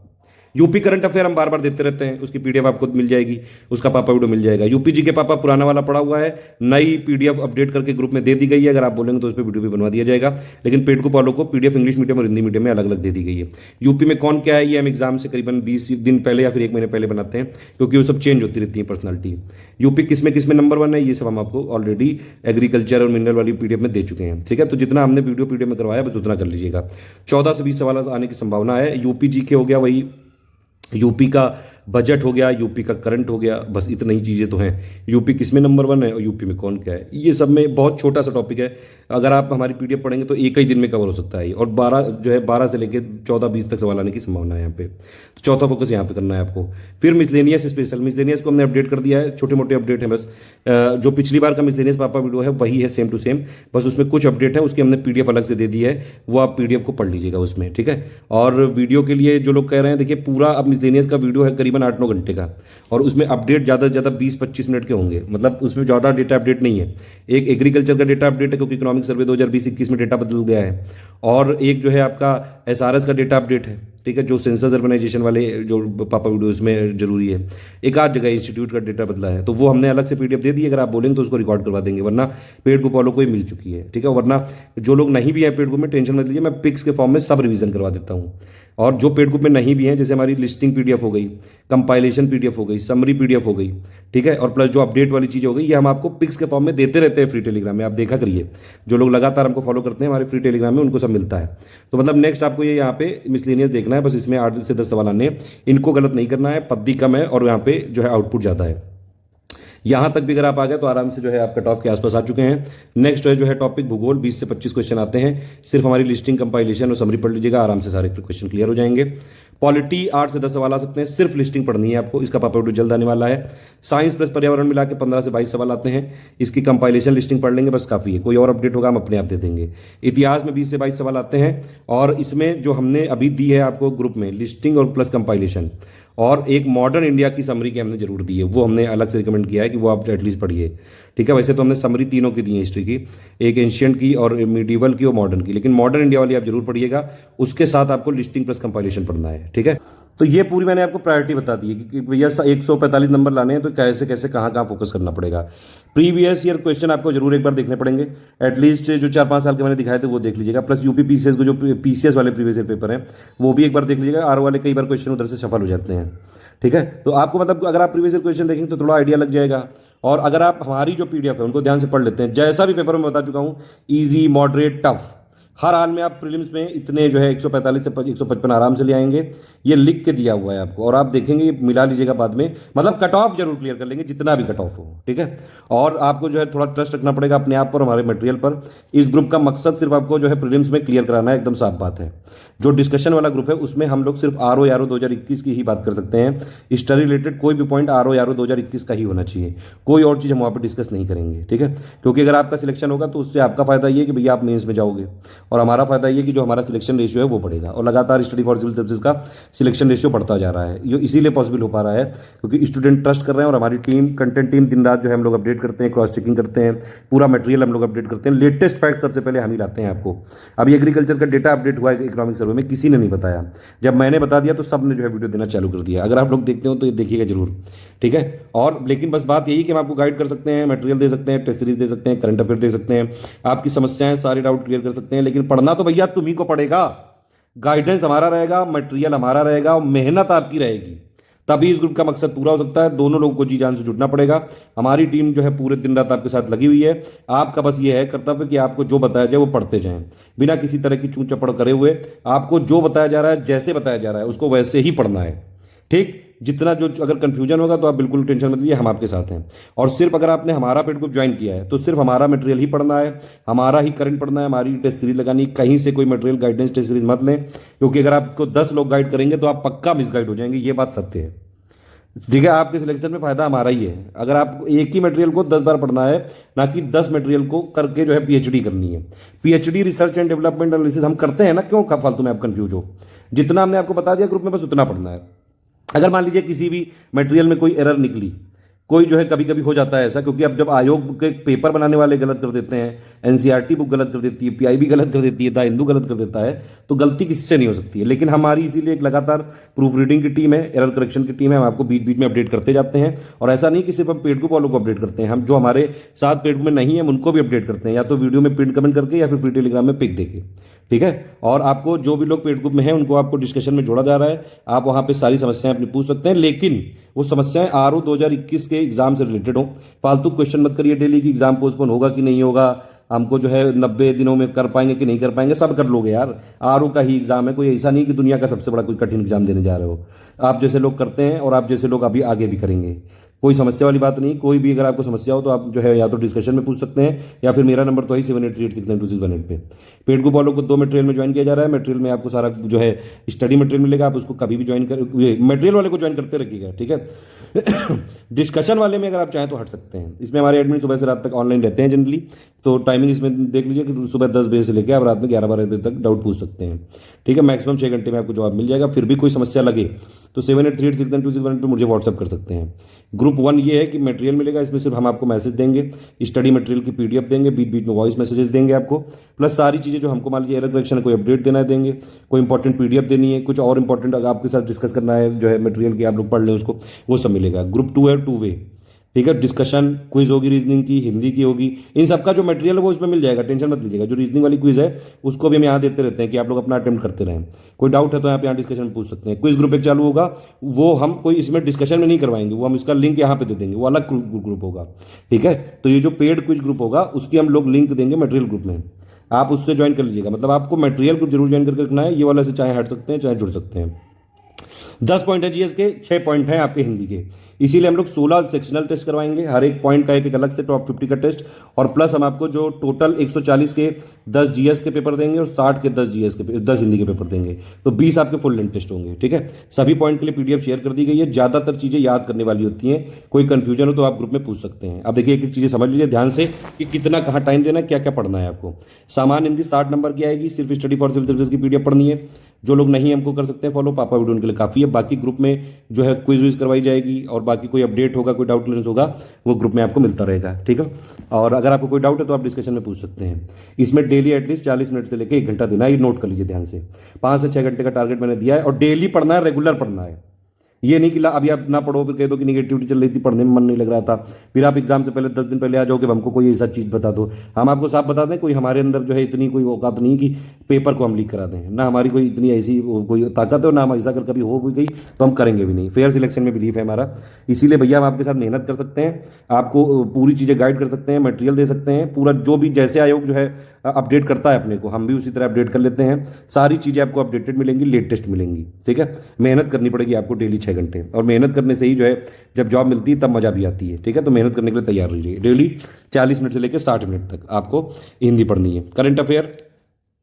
B: यूपी करंट अफेयर हम बार बार देते रहते हैं, उसकी PDF आपको मिल जाएगी, उसका पापा वीडियो मिल जाएगा। यूपी जी के पापा पुराना वाला पड़ा हुआ है, नई PDF अपडेट करके ग्रुप में दे दी गई है, अगर आप बोलेंगे तो उस पर वीडियो भी बनवा दिया जाएगा, लेकिन पेड को फॉलो को PDF इंग्लिश मीडियम और हिंदी मीडियम में अलग अलग दे दी गई है। यूपी में कौन क्या है ये हम एग्जाम से करीबन 20 दिन पहले या फिर 1 महीने पहले बनाते हैं, क्योंकि वो सब चेंज होती रहती है पर्सनालिटी। यूपी किस में नंबर 1 है, ये सब हम आपको ऑलरेडी एग्रीकल्चर और मिनरल वाली PDF में दे चुके हैं, ठीक है। तो जितना हमने वीडियो PDF में करवाया बस उतना कर लीजिएगा। 14 से 20 सवाल आने की संभावना है। यूपी जी के हो गया, वही यूपी का बजट हो गया, यूपी का करंट हो गया, बस इतनी ही चीज़ें तो हैं। यूपी किस में नंबर 1 है और यूपी में कौन क्या है, ये सब में बहुत छोटा सा टॉपिक है, अगर आप हमारी PDF पढ़ेंगे तो एक ही दिन में कवर हो सकता है, और 12 से लेकर 14-20 तक सवाल आने की संभावना है यहाँ पे। तो चौथा फोकस यहाँ पे करना है आपको। फिर मिसलेनियस स्पेशल, मिसलेनियस को हमने अपडेट कर दिया है, छोटे मोटे अपडेट हैं बस, जो पिछली बार का मिसलेनियस पापा वीडियो है वही है, सेम टू सेम, बस उसमें कुछ अपडेट है, उसकी हमने PDF अलग से दे दी है, वो आप PDF को पढ़ लीजिएगा उसमें, ठीक है। और वीडियो के लिए जो लोग कह रहे हैं, देखिए पूरा अब मिसलेनियस का वीडियो है करीबन 8-9 घंटे का, और उसमें अपडेट ज़्यादा से ज़्यादा 20-25 मिनट के होंगे, मतलब उसमें ज़्यादा डेटा अपडेट नहीं है। एक एग्रीकल्चर का डेटा अपडेट है, क्योंकि इकोनॉमिक सर्वे 2020-21 में डेटा बदल गया है, और एक जो है आपका SRS का डेटा अपडेट है, ठीक है, जो सेंसस अर्बनाइजेशन वाले जो पापा वीडियोस में जरूरी है। एक आध जगह इंस्टीट्यूट का डेटा बदला है, तो वो हमने अलग से PDF दे दी, अगर आप बोलेंगे तो उसको रिकॉर्ड करवा देंगे, वरना पेड ग्रुप वालों को ही मिल चुकी है, ठीक है। वरना जो लोग नहीं भी हैं पेड ग्रुप में, टेंशन मत लीजिए, मैं पिक्स के फॉर्म में सब रिवीजन करवा देता हूँ। और जो पेड ग्रुप में नहीं भी हैं, जैसे हमारी लिस्टिंग PDF हो गई, कंपाइलेशन PDF हो गई, समरी PDF हो गई, ठीक है, और प्लस जो अपडेट वाली चीज़ हो गई, ये हम आपको पिक्स के फॉर्म में देते रहते हैं फ्री टेलीग्राम में, आप देखा करिए, जो लोग लगातार हमको फॉलो करते हैं हमारे फ्री टेलीग्राम में, उनको सब मिलता है। तो मतलब नेक्स्ट आपको ये यहाँ पे मिसलेनियस देखना है, बस इसमें 8 से 10 सवाल आने हैं, इनको गलत नहीं करना है, पद्दी कम है और यहाँ पे जो है आउटपुट ज़्यादा है। यहाँ तक भी अगर आप आ गए तो आराम से जो है आप कट ऑफ के आसपास आ चुके हैं। नेक्स्ट जो है टॉपिक भूगोल, 20 से 25 क्वेश्चन आते हैं, सिर्फ हमारी लिस्टिंग, कंपाइलेशन और समरी पढ़ लीजिएगा, आराम से सारे क्वेश्चन क्लियर हो जाएंगे। पॉलिटी 8 से 10 सवाल आ सकते हैं, सिर्फ लिस्टिंग पढ़नी है आपको, इसका पापा वीडियो जल्द आने वाला है। साइंस प्लस पर्यावरण मिला के 15 से 22 सवाल आते हैं, इसकी कंपाइलेशन लिस्टिंग पढ़ लेंगे बस काफ़ी है, कोई और अपडेट होगा हम अपने आप दे देंगे। इतिहास में 20 से 22 सवाल आते हैं, और इसमें जो हमने अभी दी है आपको ग्रुप में, लिस्टिंग और प्लस कंपाइलेशन, और एक मॉडर्न इंडिया की समरी की हमने जरूर दी है, वो हमने अलग से रिकमेंड किया है कि वो आप एटलीस्ट पढ़िए, ठीक है। वैसे तो हमने समरी तीनों की दी है, हिस्ट्री की, एक एंशियंट की और मिडीवल की और मॉडर्न की, लेकिन मॉडर्न इंडिया वाली आप जरूर पढ़िएगा, उसके साथ आपको लिस्टिंग प्लस कंपाइलेशन पढ़ना है, ठीक है। तो ये पूरी मैंने आपको प्रायोरिटी बता दी है कि भैया 145 नंबर लाने हैं तो कैसे कैसे कहाँ कहाँ फोकस करना पड़ेगा। प्रीवियस ईयर क्वेश्चन आपको जरूर एक बार देखने पड़ेंगे, एटलीस्ट जो 4-5 साल के मैंने दिखाए थे वो देख लीजिएगा, प्लस यूपी PCS को जो PCS वाले प्रीवियस ईयर पेपर हैं वो भी एक बार देख लीजिएगा, आर वाले कई बार क्वेश्चन उधर से सफल हो जाते हैं, ठीक है। तो आपको मतलब अगर आप प्रीवियस ईयर क्वेश्चन देखेंगे तो थोड़ा आइडिया लग जाएगा, और अगर आप हमारी जो PDF है उनको ध्यान से पढ़ लेते हैं, जैसा भी पेपर मैं बता चुका हूँ, ईजी, मॉडरेट, टफ, हर हाल में आप प्रीलिम्स में इतने जो है 145 से 155 आराम से ले आएंगे, ये लिख के दिया हुआ है आपको, और आप देखेंगे ये मिला लीजिएगा बाद में, मतलब कट ऑफ जरूर क्लियर कर लेंगे जितना भी कट ऑफ हो, ठीक है। और आपको जो है थोड़ा ट्रस्ट रखना पड़ेगा अपने आप पर, हमारे मटेरियल पर। इस ग्रुप का मकसद सिर्फ आपको जो है प्रीलिम्स में क्लियर कराना है, एकदम साफ बात है। जो डिस्कशन वाला ग्रुप है उसमें हम लोग सिर्फ आर ओ 2021 की ही बात कर सकते हैं। स्टडी रिलेटेड कोई भी पॉइंट आर ओ 2021 का ही होना चाहिए, कोई और चीज़ हम वहाँ पर डिस्कस नहीं करेंगे, ठीक है। क्योंकि अगर आपका सिलेक्शन होगा तो उससे आपका फायदा ये है कि भैया आप मेंस में जाओगे, और हमारा फायदा ये कि जो हमारा सिलेक्शन रेशियो है वो बढ़ेगा, और लगातार स्टडी फॉर सिविल सर्विसेज का सिलेक्शन रेशियो बढ़ता जा रहा है। ये इसीलिए पॉसिबल हो पा रहा है क्योंकि स्टूडेंट ट्रस्ट कर रहे हैं, और हमारी टीम, कंटेंट टीम दिन रात जो है हम लोग अपडेट करते हैं, क्रॉस चेकिंग करते हैं, पूरा मटेरियल हम लोग अपडेट करते हैं, लेटेस्ट फैक्ट सबसे पहले हम ही लाते हैं आपको। अभी एग्रीकल्चर का डेटा अपडेट हुआ है इकोनॉमिक सर्वे में, किसी ने नहीं बताया। जब मैंने बता दिया तो सब ने जो है वीडियो देना चालू कर दिया। अगर आप लोग देखते हो तो ये देखिएगा जरूर, ठीक है। और लेकिन बस बात यही कि हम आपको गाइड कर सकते हैं, मटेरियल दे सकते हैं, टेस्ट सीरीज दे सकते हैं, करंट अफेयर दे सकते हैं, आपकी समस्याएं सारे डाउट क्लियर कर सकते हैं, लेकिन पढ़ना तो भैया तुम्ही को पड़ेगा। गाइडेंस हमारा रहेगा, मटेरियल हमारा रहेगा, और मेहनत आपकी रहेगी, तभी इस ग्रुप का मकसद पूरा हो सकता है। दोनों लोगों को जी जान से जुटना पड़ेगा। हमारी टीम जो है पूरे दिन रात आपके साथ लगी हुई है। आपका बस ये है कर्तव्य कि आपको जो बताया जाए वो पढ़ते जाएं, बिना किसी तरह की चूं चपड़ करे हुए। आपको जो बताया जा रहा है, जैसे बताया जा रहा है, उसको वैसे ही पढ़ना है, ठीक। जितना जो अगर कंफ्यूजन होगा तो आप बिल्कुल टेंशन मत लीजिए, हम आपके साथ हैं। और सिर्फ अगर आपने हमारा पेड ग्रुप ज्वाइन किया है तो सिर्फ हमारा मटेरियल ही पढ़ना है, हमारा ही करंट पढ़ना है, हमारी टेस्ट सीरीज लगानी, कहीं से कोई मटेरियल गाइडेंस टेस्ट सीरीज मत लें, क्योंकि अगर आपको 10 लोग गाइड करेंगे तो आप पक्का मिसगाइड हो जाएंगे, ये बात सत्य है, ठीक है। आपके सिलेक्शन में फायदा हमारा ही है। अगर आपको एक ही मटेरियल को 10 बार पढ़ना है, ना कि 10 मटेरियल को करके जो है पीएचडी करनी है। PhD research and development analysis हम करते हैं ना, क्यों फालतू में आप कंफ्यूज हो। जितना हमने आपको बता दिया ग्रुप में, बस उतना पढ़ना है। अगर मान लीजिए किसी भी मटेरियल में कोई एरर निकली, कोई जो है कभी कभी हो जाता है ऐसा, क्योंकि अब जब आयोग के पेपर बनाने वाले गलत कर देते हैं, एनसीईआरटी बुक गलत कर देती है, पीआईबी गलत कर देती है, द हिंदू गलत कर देता है, तो गलती किसी से नहीं हो सकती है। लेकिन हमारी इसीलिए एक लगातार प्रूफ रीडिंग की टीम है, एरर करेक्शन की टीम है, हम आपको बीच बीच में अपडेट करते जाते हैं। और ऐसा नहीं कि सिर्फ हम पेड ग्रुप वालों को अपडेट करते हैं, हम जो हमारे साथ पेड ग्रुप में नहीं है उनको भी अपडेट करते हैं, या तो वीडियो में पिन कमेंट करके या फिर फ्री टेलीग्राम में पिक देके, ठीक है। और आपको जो भी लोग पेड ग्रुप में हैं उनको आपको डिस्कशन में जोड़ा जा रहा है, आप वहां पे सारी समस्याएं अपनी पूछ सकते हैं, लेकिन वो समस्याएं आरओ 2021 के एग्जाम से रिलेटेड हो। फालतू क्वेश्चन मत करिए डेली की एग्जाम पोस्टपोन होगा कि नहीं होगा, हमको जो है 90 दिनों में कर पाएंगे कि नहीं कर पाएंगे, सब कर लोगे यार। आरओ का ही एग्जाम है, कोई ऐसा नहीं कि दुनिया का सबसे बड़ा कोई कठिन एग्जाम देने जा रहे हो। आप जैसे लोग करते हैं और आप जैसे लोग अभी आगे भी करेंगे, कोई समस्या वाली बात नहीं। कोई भी अगर आपको समस्या हो तो आप जो है या तो डिस्कशन में पूछ सकते हैं, या फिर मेरा नंबर तो है 7838692618 पे। पेड ग्रुप वालों को 2 मटेरियल में ज्वाइन किया जा रहा है। मटेरियल में आपको सारा जो है स्टडी मटेरियल मिलेगा, आप उसको कभी भी ज्वाइन कर, मटेरियल वाले को ज्वाइन करते रखिएगा, ठीक है। डिस्कशन वाले में अगर आप चाहें तो हट सकते हैं। इसमें हमारे एडमिन सुबह से रात तक ऑनलाइन रहते हैं जनरली, तो टाइमिंग इसमें देख लीजिए कि सुबह 10 बजे से लेकर आप रात में 11-12 बजे तक डाउट पूछ सकते हैं, ठीक है। मैक्सिमम 6 घंटे में आपको जवाब मिल जाएगा। फिर भी कोई समस्या लगे तो 7838692618 पे मुझे व्हाट्सअप कर सकते हैं। ग्रुप 1 ये है कि मटेरियल मिलेगा, इसमें सिर्फ हम आपको मैसेज देंगे, स्टडी मटेरियल की पीडीएफ देंगे, बीच बीच में वॉइस मैसेजेस देंगे आपको, प्लस सारी चीज़ें जो हमको मान लीजिए एरर करेक्शन कोई अपडेट देना है देंगे, कोई इंपॉर्टेंट पीडीएफ देनी है, कुछ और इंपॉर्टेंट अगर आपके साथ डिस्कस करना है जो है मटेरियल की, आप लोग पढ़ लें उसको, वो सब मिलेगा। ग्रुप 2 है 2 वे, ठीक है। डिस्कशन क्विज होगी, रीजनिंग की, हिंदी की होगी, इन सबका जो मटेरियल है वो इसमें मिल जाएगा, टेंशन मत लीजिएगा। जो रीजनिंग वाली क्विज है उसको भी हम यहाँ देते रहते हैं कि आप लोग अपना अटेम्प्ट करते रहें। कोई डाउट है तो आप यहाँ डिस्कशन में पूछ सकते हैं। क्विज ग्रुप एक चालू होगा, वो हम कोई इसमें डिस्कशन में नहीं करवाएंगे, वो हम इसका लिंक यहाँ पे दे देंगे, वो अलग ग्रुप होगा, ठीक है। तो ये जो पेड क्विज ग्रुप होगा उसकी हम लोग लिंक देंगे मटेरियल ग्रुप में, आप उससे ज्वाइन कर लीजिएगा। मतलब आपको मटेरियल ग्रुप जरूर ज्वाइन करके रखना है, ये वाला से चाहे हट सकते हैं चाहे जुड़ सकते हैं। 10 पॉइंट है जीएस के, 6 पॉइंट हैं आपके हिंदी के, इसीलिए हम लोग 16 सेक्शनल टेस्ट करवाएंगे, हर एक पॉइंट का एक अलग से टॉप 50 का टेस्ट, और प्लस हम आपको जो टोटल 140 के 10 जीएस के पेपर देंगे और 60 के 10 जीएस के 10 हिंदी के पेपर देंगे, तो 20 आपके फुल लेंथ टेस्ट होंगे, ठीक है। सभी पॉइंट के लिए पीडीएफ शेयर कर दी गई है, ज्यादातर चीजें याद करने वाली होती हैं, कोई कंफ्यूजन हो तो आप ग्रुप में पूछ सकते हैं। अब देखिए एक एक चीजें समझ लीजिए ध्यान से कि कितना कहाँ टाइम देना है, क्या क्या पढ़ना है आपको। सामान्य हिंदी 60 नंबर की आएगी, सिर्फ स्टडी फॉर सिविल सर्विसेज की पीडीएफ पढ़नी है। जो लोग नहीं हमको कर सकते हैं फॉलो, पापा वीडियो उनके लिए काफी है। बाकी ग्रुप में जो है क्विज विज करवाई जाएगी, और बाकी कोई अपडेट होगा, कोई डाउट क्लियरेंस होगा, वो ग्रुप में आपको मिलता रहेगा, ठीक है। और अगर आपको कोई डाउट है तो आप डिस्कशन में पूछ सकते हैं। इसमें डेली एटलीस्ट 40 मिनट से लेकर 1 घंटा देना है, ये नोट कर लीजिए ध्यान से। 5 से 6 घंटे का टारगेट मैंने दिया है, और डेली पढ़ना है, रेगुलर पढ़ना है, ये नहीं कि अभी आप ना पढ़ो, फिर कह दो कि निगेटिविटी चल रही थी, पढ़ने में मन नहीं लग रहा था, फिर आप एग्जाम से पहले 10 दिन पहले आ जाओ कि हमको कोई ऐसा चीज़ बता दो। हम आपको साफ बता दें, कोई हमारे अंदर जो है इतनी कोई औकात नहीं कि पेपर को हम लीक करा दें, ना हमारी कोई इतनी ऐसी कोई ताकत है, ना हम ऐसा अगर कभी हो भी गई तो हम करेंगे भी नहीं। फेयर सिलेक्शन में बिलीफ है हमारा, इसीलिए भैया हम आपके साथ मेहनत कर सकते हैं, आपको पूरी चीज़ें गाइड कर सकते हैं, मटेरियल दे सकते हैं, पूरा जो भी जैसे आयोग जो है अपडेट करता है अपने को, हम भी उसी तरह अपडेट कर लेते हैं। सारी चीज़ें आपको अपडेटेड मिलेंगी, लेटेस्ट मिलेंगी। ठीक है, मेहनत करनी पड़ेगी आपको डेली 6 घंटे, और मेहनत करने से ही जो है जब जॉब मिलती है तब मज़ा भी आती है। ठीक है, तो मेहनत करने के लिए तैयार रहिए। डेली 40 मिनट से लेकर 60 मिनट तक आपको हिंदी पढ़नी है। करंट अफेयर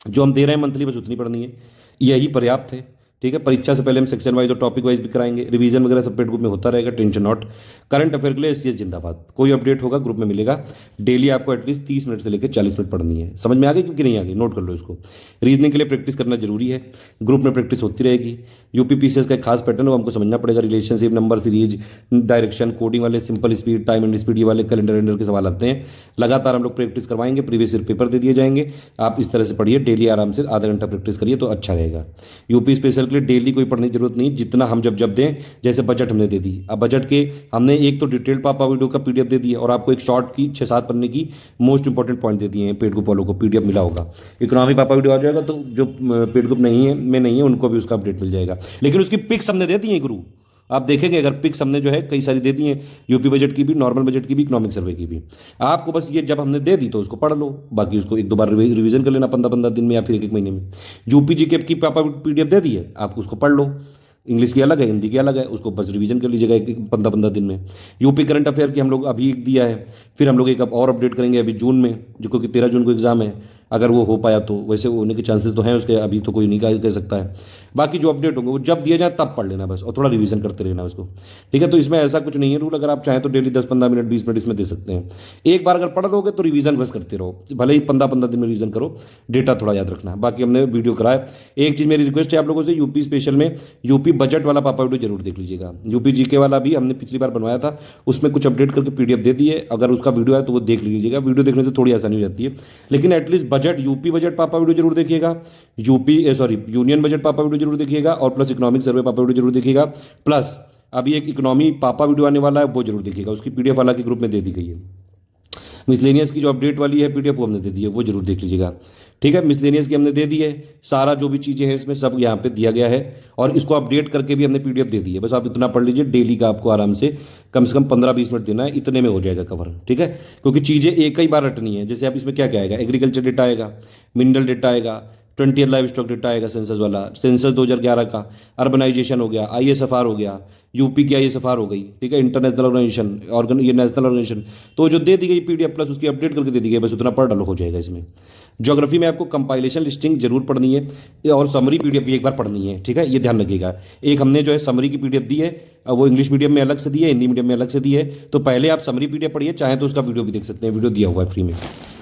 B: जो हम दे रहे हैं मंथली, बस उतनी पढ़नी है, यही पर्याप्त है। ठीक है, परीक्षा से पहले हम सेक्शन वाइज और टॉपिक वाइज भी कराएंगे, रिवीजन वगैरह सब पेड ग्रुप में होता रहेगा, टेंशन नॉट। करंट अफेयर के लिए एससीएस जिंदाबाद, कोई अपडेट होगा ग्रुप में मिलेगा। डेली आपको एटलीस्ट 30 मिनट से लेकर 40 मिनट पढ़नी है। समझ में आ गई कि नहीं आ गई, नोट कर लो इसको। रीजनिंग के लिए प्रैक्टिस करना जरूरी है, ग्रुप में प्रैक्टिस होती रहेगी। यूपी पीसीएस का एक खास पैटर्न है, हमको समझना पड़ेगा। Relationship, number series, direction, coding वाले, simple speed, time and speed, ये वाले कैलेंडर के सवाल आते हैं। लगातार हम लोग प्रैक्टिस करवाएंगे, प्रीवियस ईयर पेपर दे दिए जाएंगे। आप इस तरह से पढ़िए, डेली आराम से आधा घंटा प्रैक्टिस करिए तो अच्छा रहेगा। यूपी स्पेशल के लिए डेली कोई पढ़ने की जरूरत नहीं, जितना हम जब दें, जैसे बजट हमने दे दी। अब बजट के हमने एक तो डिटेल्ड पापा वीडियो का पीडीएफ दे दिया, और आपको एक शॉर्ट की 6-7 पन्ने की मोस्ट इंपॉर्टेंट पॉइंट दे दिए हैं। पेड ग्रुप वालों को पीडीएफ मिला होगा, इकोनॉमी पापा वीडियो आ जाएगा, तो जो पेड ग्रुप नहीं है में नहीं है उनको भी उसका अपडेट मिल जाएगा। लेकिन उसकी पिक्स हमने दे दी है गुरु, आप देखेंगे अगर पिक्स हमने जो है कई सारी दे दी हैं, यूपी बजट की भी, नॉर्मल बजट की भी, इकोनॉमिक सर्वे की भी। आपको बस ये जब हमने दे दी तो उसको पढ़ लो, बाकी उसको 1-2 बार रिवीजन कर लेना 15-15 दिन में या फिर 1-1 महीने में। यूपी जीके की पापा पीडीएफ दे दी है, आप उसको पढ़ लो। इंग्लिश की अलग है, हिंदी की अलग है, उसको बस रिवीजन कर लीजिएगा 15-15 दिन में। यूपी करंट अफेयर की हम लोग अभी एक दिया है, फिर हम लोग एक और अपडेट करेंगे अभी जून में, जो क्योंकि 13 जून को एग्जाम है। अगर वो हो पाया तो, वैसे होने के चांसेस तो हैं उसके, अभी तो कोई नहीं कह सकता है। बाकी जो अपडेट होंगे वो जब दिया जाए तब पढ़ लेना बस, और थोड़ा रिवीजन करते रहना उसको। ठीक है, तो इसमें ऐसा कुछ नहीं है रूल, अगर आप चाहें तो डेली 10-15 मिनट 20 मिनट इसमें दे सकते हैं। एक बार अगर पढ़ दोगे तो रिवीजन बस करते रहो, भले ही 15-15 दिन में रिवीजन करो, डेटा थोड़ा याद रखना। बाकी हमने वीडियो कराया। एक चीज़ मेरी रिक्वेस्ट है आप लोगों से, यूपी स्पेशल में यूपी बजट वाला पापा वीडियो जरूर देख लीजिएगा। यूपी जीके वाला भी हमने पिछली बार बनवाया था, उसमें कुछ अपडेट करके पीडीएफ दे दी है, अगर उसका वीडियो है तो वो देख लीजिएगा। वीडियो देखने से थोड़ी आसानी हो जाती है, लेकिन एटलीस्ट बजट, यूपी बजट पापा वीडियो जरूर देखिएगा, यूनियन बजट पापा वीडियो जरूर देखिएगा, और प्लस इकोनॉमिक सर्वे पापा वीडियो जरूर देखिएगा। प्लस अभी एक इकोनॉमी पापा वीडियो आने वाला है, वो जरूर देखिएगा, उसकी पीडीएफ वाला के ग्रुप में दे दी गई है। मिसलेनियस की जो अपडेट वाली है पीडीएफ वो हमने दे दी है, वो जरूर देख लीजिएगा। ठीक है, मिसलेनियस की हमने दे दी है, सारा जो भी चीज़ें हैं इसमें सब यहाँ पे दिया गया है, और इसको अपडेट करके भी हमने पीडीएफ दे दी है। बस आप इतना पढ़ लीजिए, डेली का आपको आराम से कम 15-20 मिनट देना है, इतने में हो जाएगा कवर। ठीक है, क्योंकि चीज़ें एक ही बार रटनी है। जैसे आप इसमें क्या क्या आएगा, एग्रीकल्चर डेटा आएगा, मिनरल डेटा आएगा, 20th लाइव स्टॉक डेटा आएगा, सेंसस वाला, सेंसस 2011 का, अर्बनाइजेशन हो गया, आईएसएफआर हो गया, यूपी की आईएसएफआर हो गई। ठीक है, इंटरनेशनल ऑर्गेनाइजेशन, ये नेशनल ऑर्गेनाइजेशन, तो जो दे दी गई पीडीएफ प्लस उसकी अपडेट करके दे दी गई, बस उतना पढ़ डालो, हो जाएगा इसमें। ज्योग्राफी में आपको कंपाइलेशन लिस्टिंग जरूर पढ़नी है, और समरी पीडीएफ भी एक बार पढ़नी है। ठीक है, ये ध्यान रखिएगा। एक हमने जो है समरी की पीडीएफ दी है, वो इंग्लिश मीडियम में अलग से दी है, हिंदी मीडियम में अलग से दी है, तो पहले आप समरी पीडीएफ पढ़िए, चाहे तो उसका वीडियो भी देख सकते हैं, वीडियो दिया हुआ है फ्री में।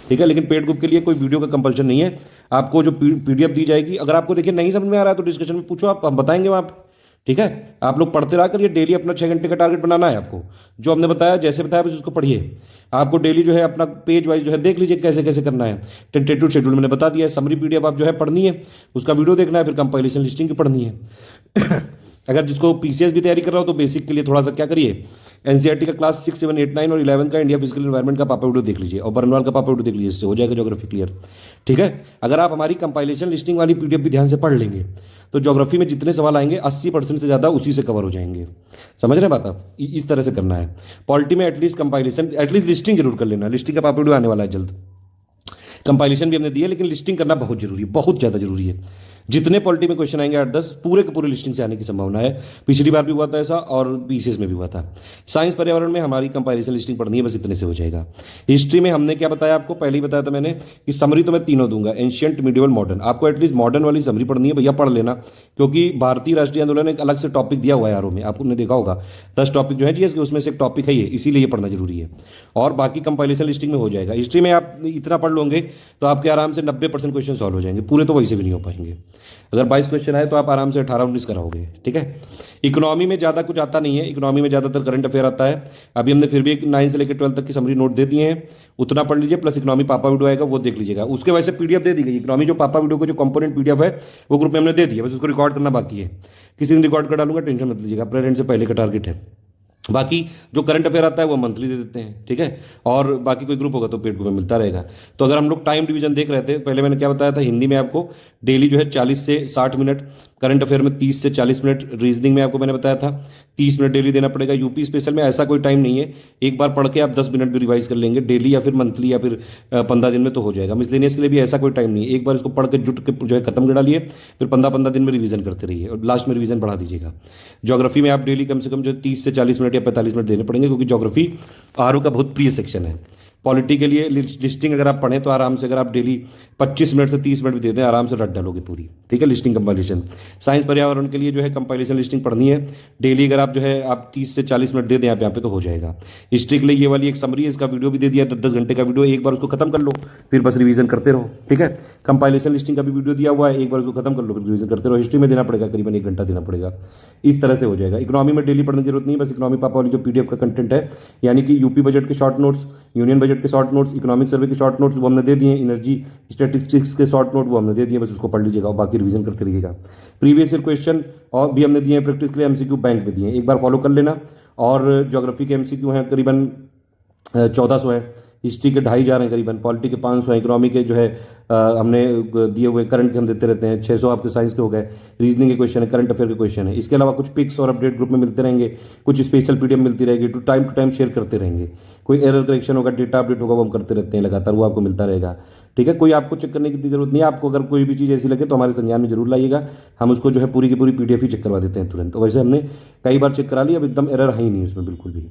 B: ठीक है, लेकिन पेड ग्रुप के लिए कोई वीडियो का कंपल्शन नहीं है। आपको जो पीडीएफ दी जाएगी, अगर आपको देखिए नहीं समझ में आ रहा है तो डिस्कशन में पूछो, आप हम बताएंगे वहाँ पे। ठीक है, आप लोग पढ़ते रहा करिए, डेली अपना 6 घंटे का टारगेट बनाना है आपको। जो हमने बताया, जैसे बताया बस उसको पढ़िए। आपको डेली जो है अपना पेज वाइज जो है देख लीजिए कैसे कैसे करना है। टेंटेटिव शेड्यूल मैंने बता दिया है, समरी पीडीएफ आप जो है पढ़नी है, उसका वीडियो देखना है, फिर कंपाइलेशन लिस्टिंग की पढ़नी है। अगर जिसको पीसीएस भी तैयारी कर रहा हो तो बेसिक के लिए थोड़ा सा क्या करिए, एनसीईआरटी का क्लास 6, 7, 8, 9 और 11 का इंडिया फिजिकल एनवायरनमेंट का पापा वीडियो देख लीजिए, और बरनवाल का पापा वीडियो देख लीजिए, इससे हो जाएगा ज्योग्राफी क्लियर। ठीक है, अगर आप हमारी कंपाइलेशन लिस्टिंग वाली पीडीएफ भी ध्यान से पढ़ लेंगे तो ज्योग्राफी में जितने सवाल आएंगे 80% से ज़्यादा उसी से कवर हो जाएंगे। समझ रहे हैं बात आप, इस तरह से करना है। पॉलिटी में एटलीस्ट कंपाइलेशन, एटलीस्ट लिस्टिंग जरूर कर लेना, लिस्टिंग का पापा वीडियो आने वाला है जल्द। कंपाइलेशन भी हमने दी है, लेकिन लिस्टिंग करना बहुत जरूरी है, बहुत ज़्यादा जरूरी है। जितने पॉलिटी में क्वेश्चन आएंगे 8-10 पूरे के पूरे लिस्टिंग से आने की संभावना है। पिछली बार भी हुआ था ऐसा, और पीसीएस में भी हुआ था। साइंस पर्यावरण में हमारी कंपैरिजन लिस्टिंग पढ़नी है, बस इतने से हो जाएगा। हिस्ट्री में हमने क्या बताया आपको, पहले ही बताया था मैंने कि समरी तो मैं तीनों दूंगा, एंशियंट, मिडिवल, मॉडर्न। आपको एटलीस्ट मॉडर्न वाली समरी पढ़नी है भैया, पढ़ लेना, क्योंकि भारतीय राष्ट्रीय आंदोलन एक अलग से टॉपिक दिया हुआ है आरओ में, आपने देखा होगा 10 टॉपिक जो है जीएस के, उसमें से एक टॉपिक है ये, इसीलिए पढ़ना जरूरी है। और बाकी कंपाइलेशन लिस्टिंग में हो जाएगा। हिस्ट्री में आप इतना पढ़ लोगे तो आपके आराम से 90% क्वेश्चन सॉल्व हो जाएंगे, पूरे तो वैसे भी नहीं हो पाएंगे। अगर 22 क्वेश्चन आए तो आप आराम से 18-19 कराओगे, ठीक है। इकोनॉमी में ज़्यादा कुछ आता नहीं है, इकोनॉमी में ज़्यादातर करंट अफेयर आता है। अभी हमने फिर भी 9 से लेकर 12 तक की समरी नोट दे दिए हैं, उतना पढ़ लीजिए, प्लस इकोनॉमी पापा वीडियो आएगा वो देख लीजिएगा। उसके वैसे पीडीएफ दे दी गई, इकोनॉमी जो पापा वीडियो को जो कंपोनेंट पीडीएफ है वो ग्रुप में हमने दे दिया, बस उसको रिकॉर्ड करना बाकी है। किसी दिन रिकॉर्ड कर डालूंगा, टेंशन मत लीजिएगा, प्रेजेंट से पहले का टारगेट है। बाकी जो करंट अफेयर आता है वो मंथली दे देते हैं, ठीक है। और बाकी कोई ग्रुप होगा तो पेड ग्रुप में मिलता रहेगा। तो अगर हम लोग टाइम डिवीजन देख रहे थे, पहले मैंने क्या बताया था, हिंदी में आपको डेली जो है 40 से 60 मिनट, करंट अफेयर में 30 से 40 मिनट, रीजनिंग में आपको मैंने बताया था 30 मिनट डेली देना पड़ेगा। यूपी स्पेशल में ऐसा कोई टाइम नहीं है, एक बार पढ़ के आप 10 मिनट भी रिवाइज कर लेंगे डेली, या फिर मंथली, या फिर 15 दिन में तो हो जाएगा। मिसलेनियस के लिए भी ऐसा कोई टाइम नहीं है, एक बार इसको पढ़ के जुट के जो है खत्म कर डालिए, फिर 15-15 दिन में रिवीजन करते रहिए और लास्ट में रिवीजन बढ़ा दीजिएगा। ज्योग्राफी में आप डेली कम से कम जो 30 से 40 मिनट या 45 मिनट देने पड़ेंगे, क्योंकि ज्योग्राफी आर का बहुत प्रिय सेक्शन है। पॉलिटी के लिए लिस्टिंग अगर आप पढ़ें तो आराम से, अगर आप डेली 25 मिनट से 30 मिनट भी देते हैं, आराम से रट डालोगे पूरी, ठीक है। लिस्टिंग कंपाइलेशन, साइंस पर्यावरण के लिए जो है कंपाइलेशन लिस्टिंग पढ़नी है डेली, अगर आप जो है आप 30 से 40 मिनट दे दें आप यहाँ पे तो हो जाएगा। हिस्ट्री के लिए ये वाली एक समरी है, इसका वीडियो भी दे दिया, 10 घंटे का वीडियो, एक बार उसको खत्म कर लो, फिर बस रिवीजन करते रहो, ठीक है। कंपाइलेशन लिस्टिंग का भी वीडियो दिया हुआ है, एक बार उसको खत्म कर लो, फिर रिवीजन करते रहो। हिस्ट्री में देना पड़ेगा करीबन 1 घंटा देना पड़ेगा, इस तरह से हो जाएगा। इकोनॉमी में डेली पढ़ने की जरूरत नहीं, बस इकोनॉमी पापा वाली जो पीडीएफ का कंटेंट है, यानी कि यूपी बजट के शॉर्ट नोट्स, यूनियन बजट के शॉर्ट नोट्स, इकोनॉमिक सर्वे के शॉर्ट नोट्स वो हमने दे दिए, एनर्जी स्टैटिस्टिक्स के शॉर्ट नोट वो हमने दे दिए, बस उसको पढ़ लीजिएगा और बाकी रिवीजन करते रहिएगा। प्रीवियस ईयर क्वेश्चन और भी हमने दिए हैं प्रैक्टिस के लिए, एमसीक्यू बैंक में दिए हैं, एक बार फॉलो कर लेना। और ज्योग्राफी के एमसीक्यू हैं करीबन 1400 है, हिस्ट्री के 2,500 हैं करीबन, पॉलिटी के 500 हैं, इकोनॉमी के जो है हमने दिए हुए करंट के हम देते रहते हैं 600 आपके साइंस के हो गए, रीजनिंग के क्वेश्चन है, करंट अफेयर के क्वेश्चन है। इसके अलावा कुछ पिक्स और अपडेट ग्रुप में मिलते रहेंगे, कुछ स्पेशल पीडीएफ मिलती रहेगी, टू टाइम शेयर करते रहेंगे। कोई एरर करेक्शन होगा, डेटा अपडेट होगा, वो हम करते रहते हैं लगातार, वो आपको मिलता रहेगा, ठीक है। कोई आपको चेक करने की जरूरत नहीं है, आपको अगर कोई भी चीज़ ऐसी लगे तो हमारे संज्ञान में जरूर लाइएगा, हम उसको जो है पूरी की पूरी पीडीएफ ही चेक करवा देते हैं तुरंत। तो वैसे हमने कई बार चेक करा लिया, अब एकदम एरर है ही नहीं उसमें बिल्कुल भी।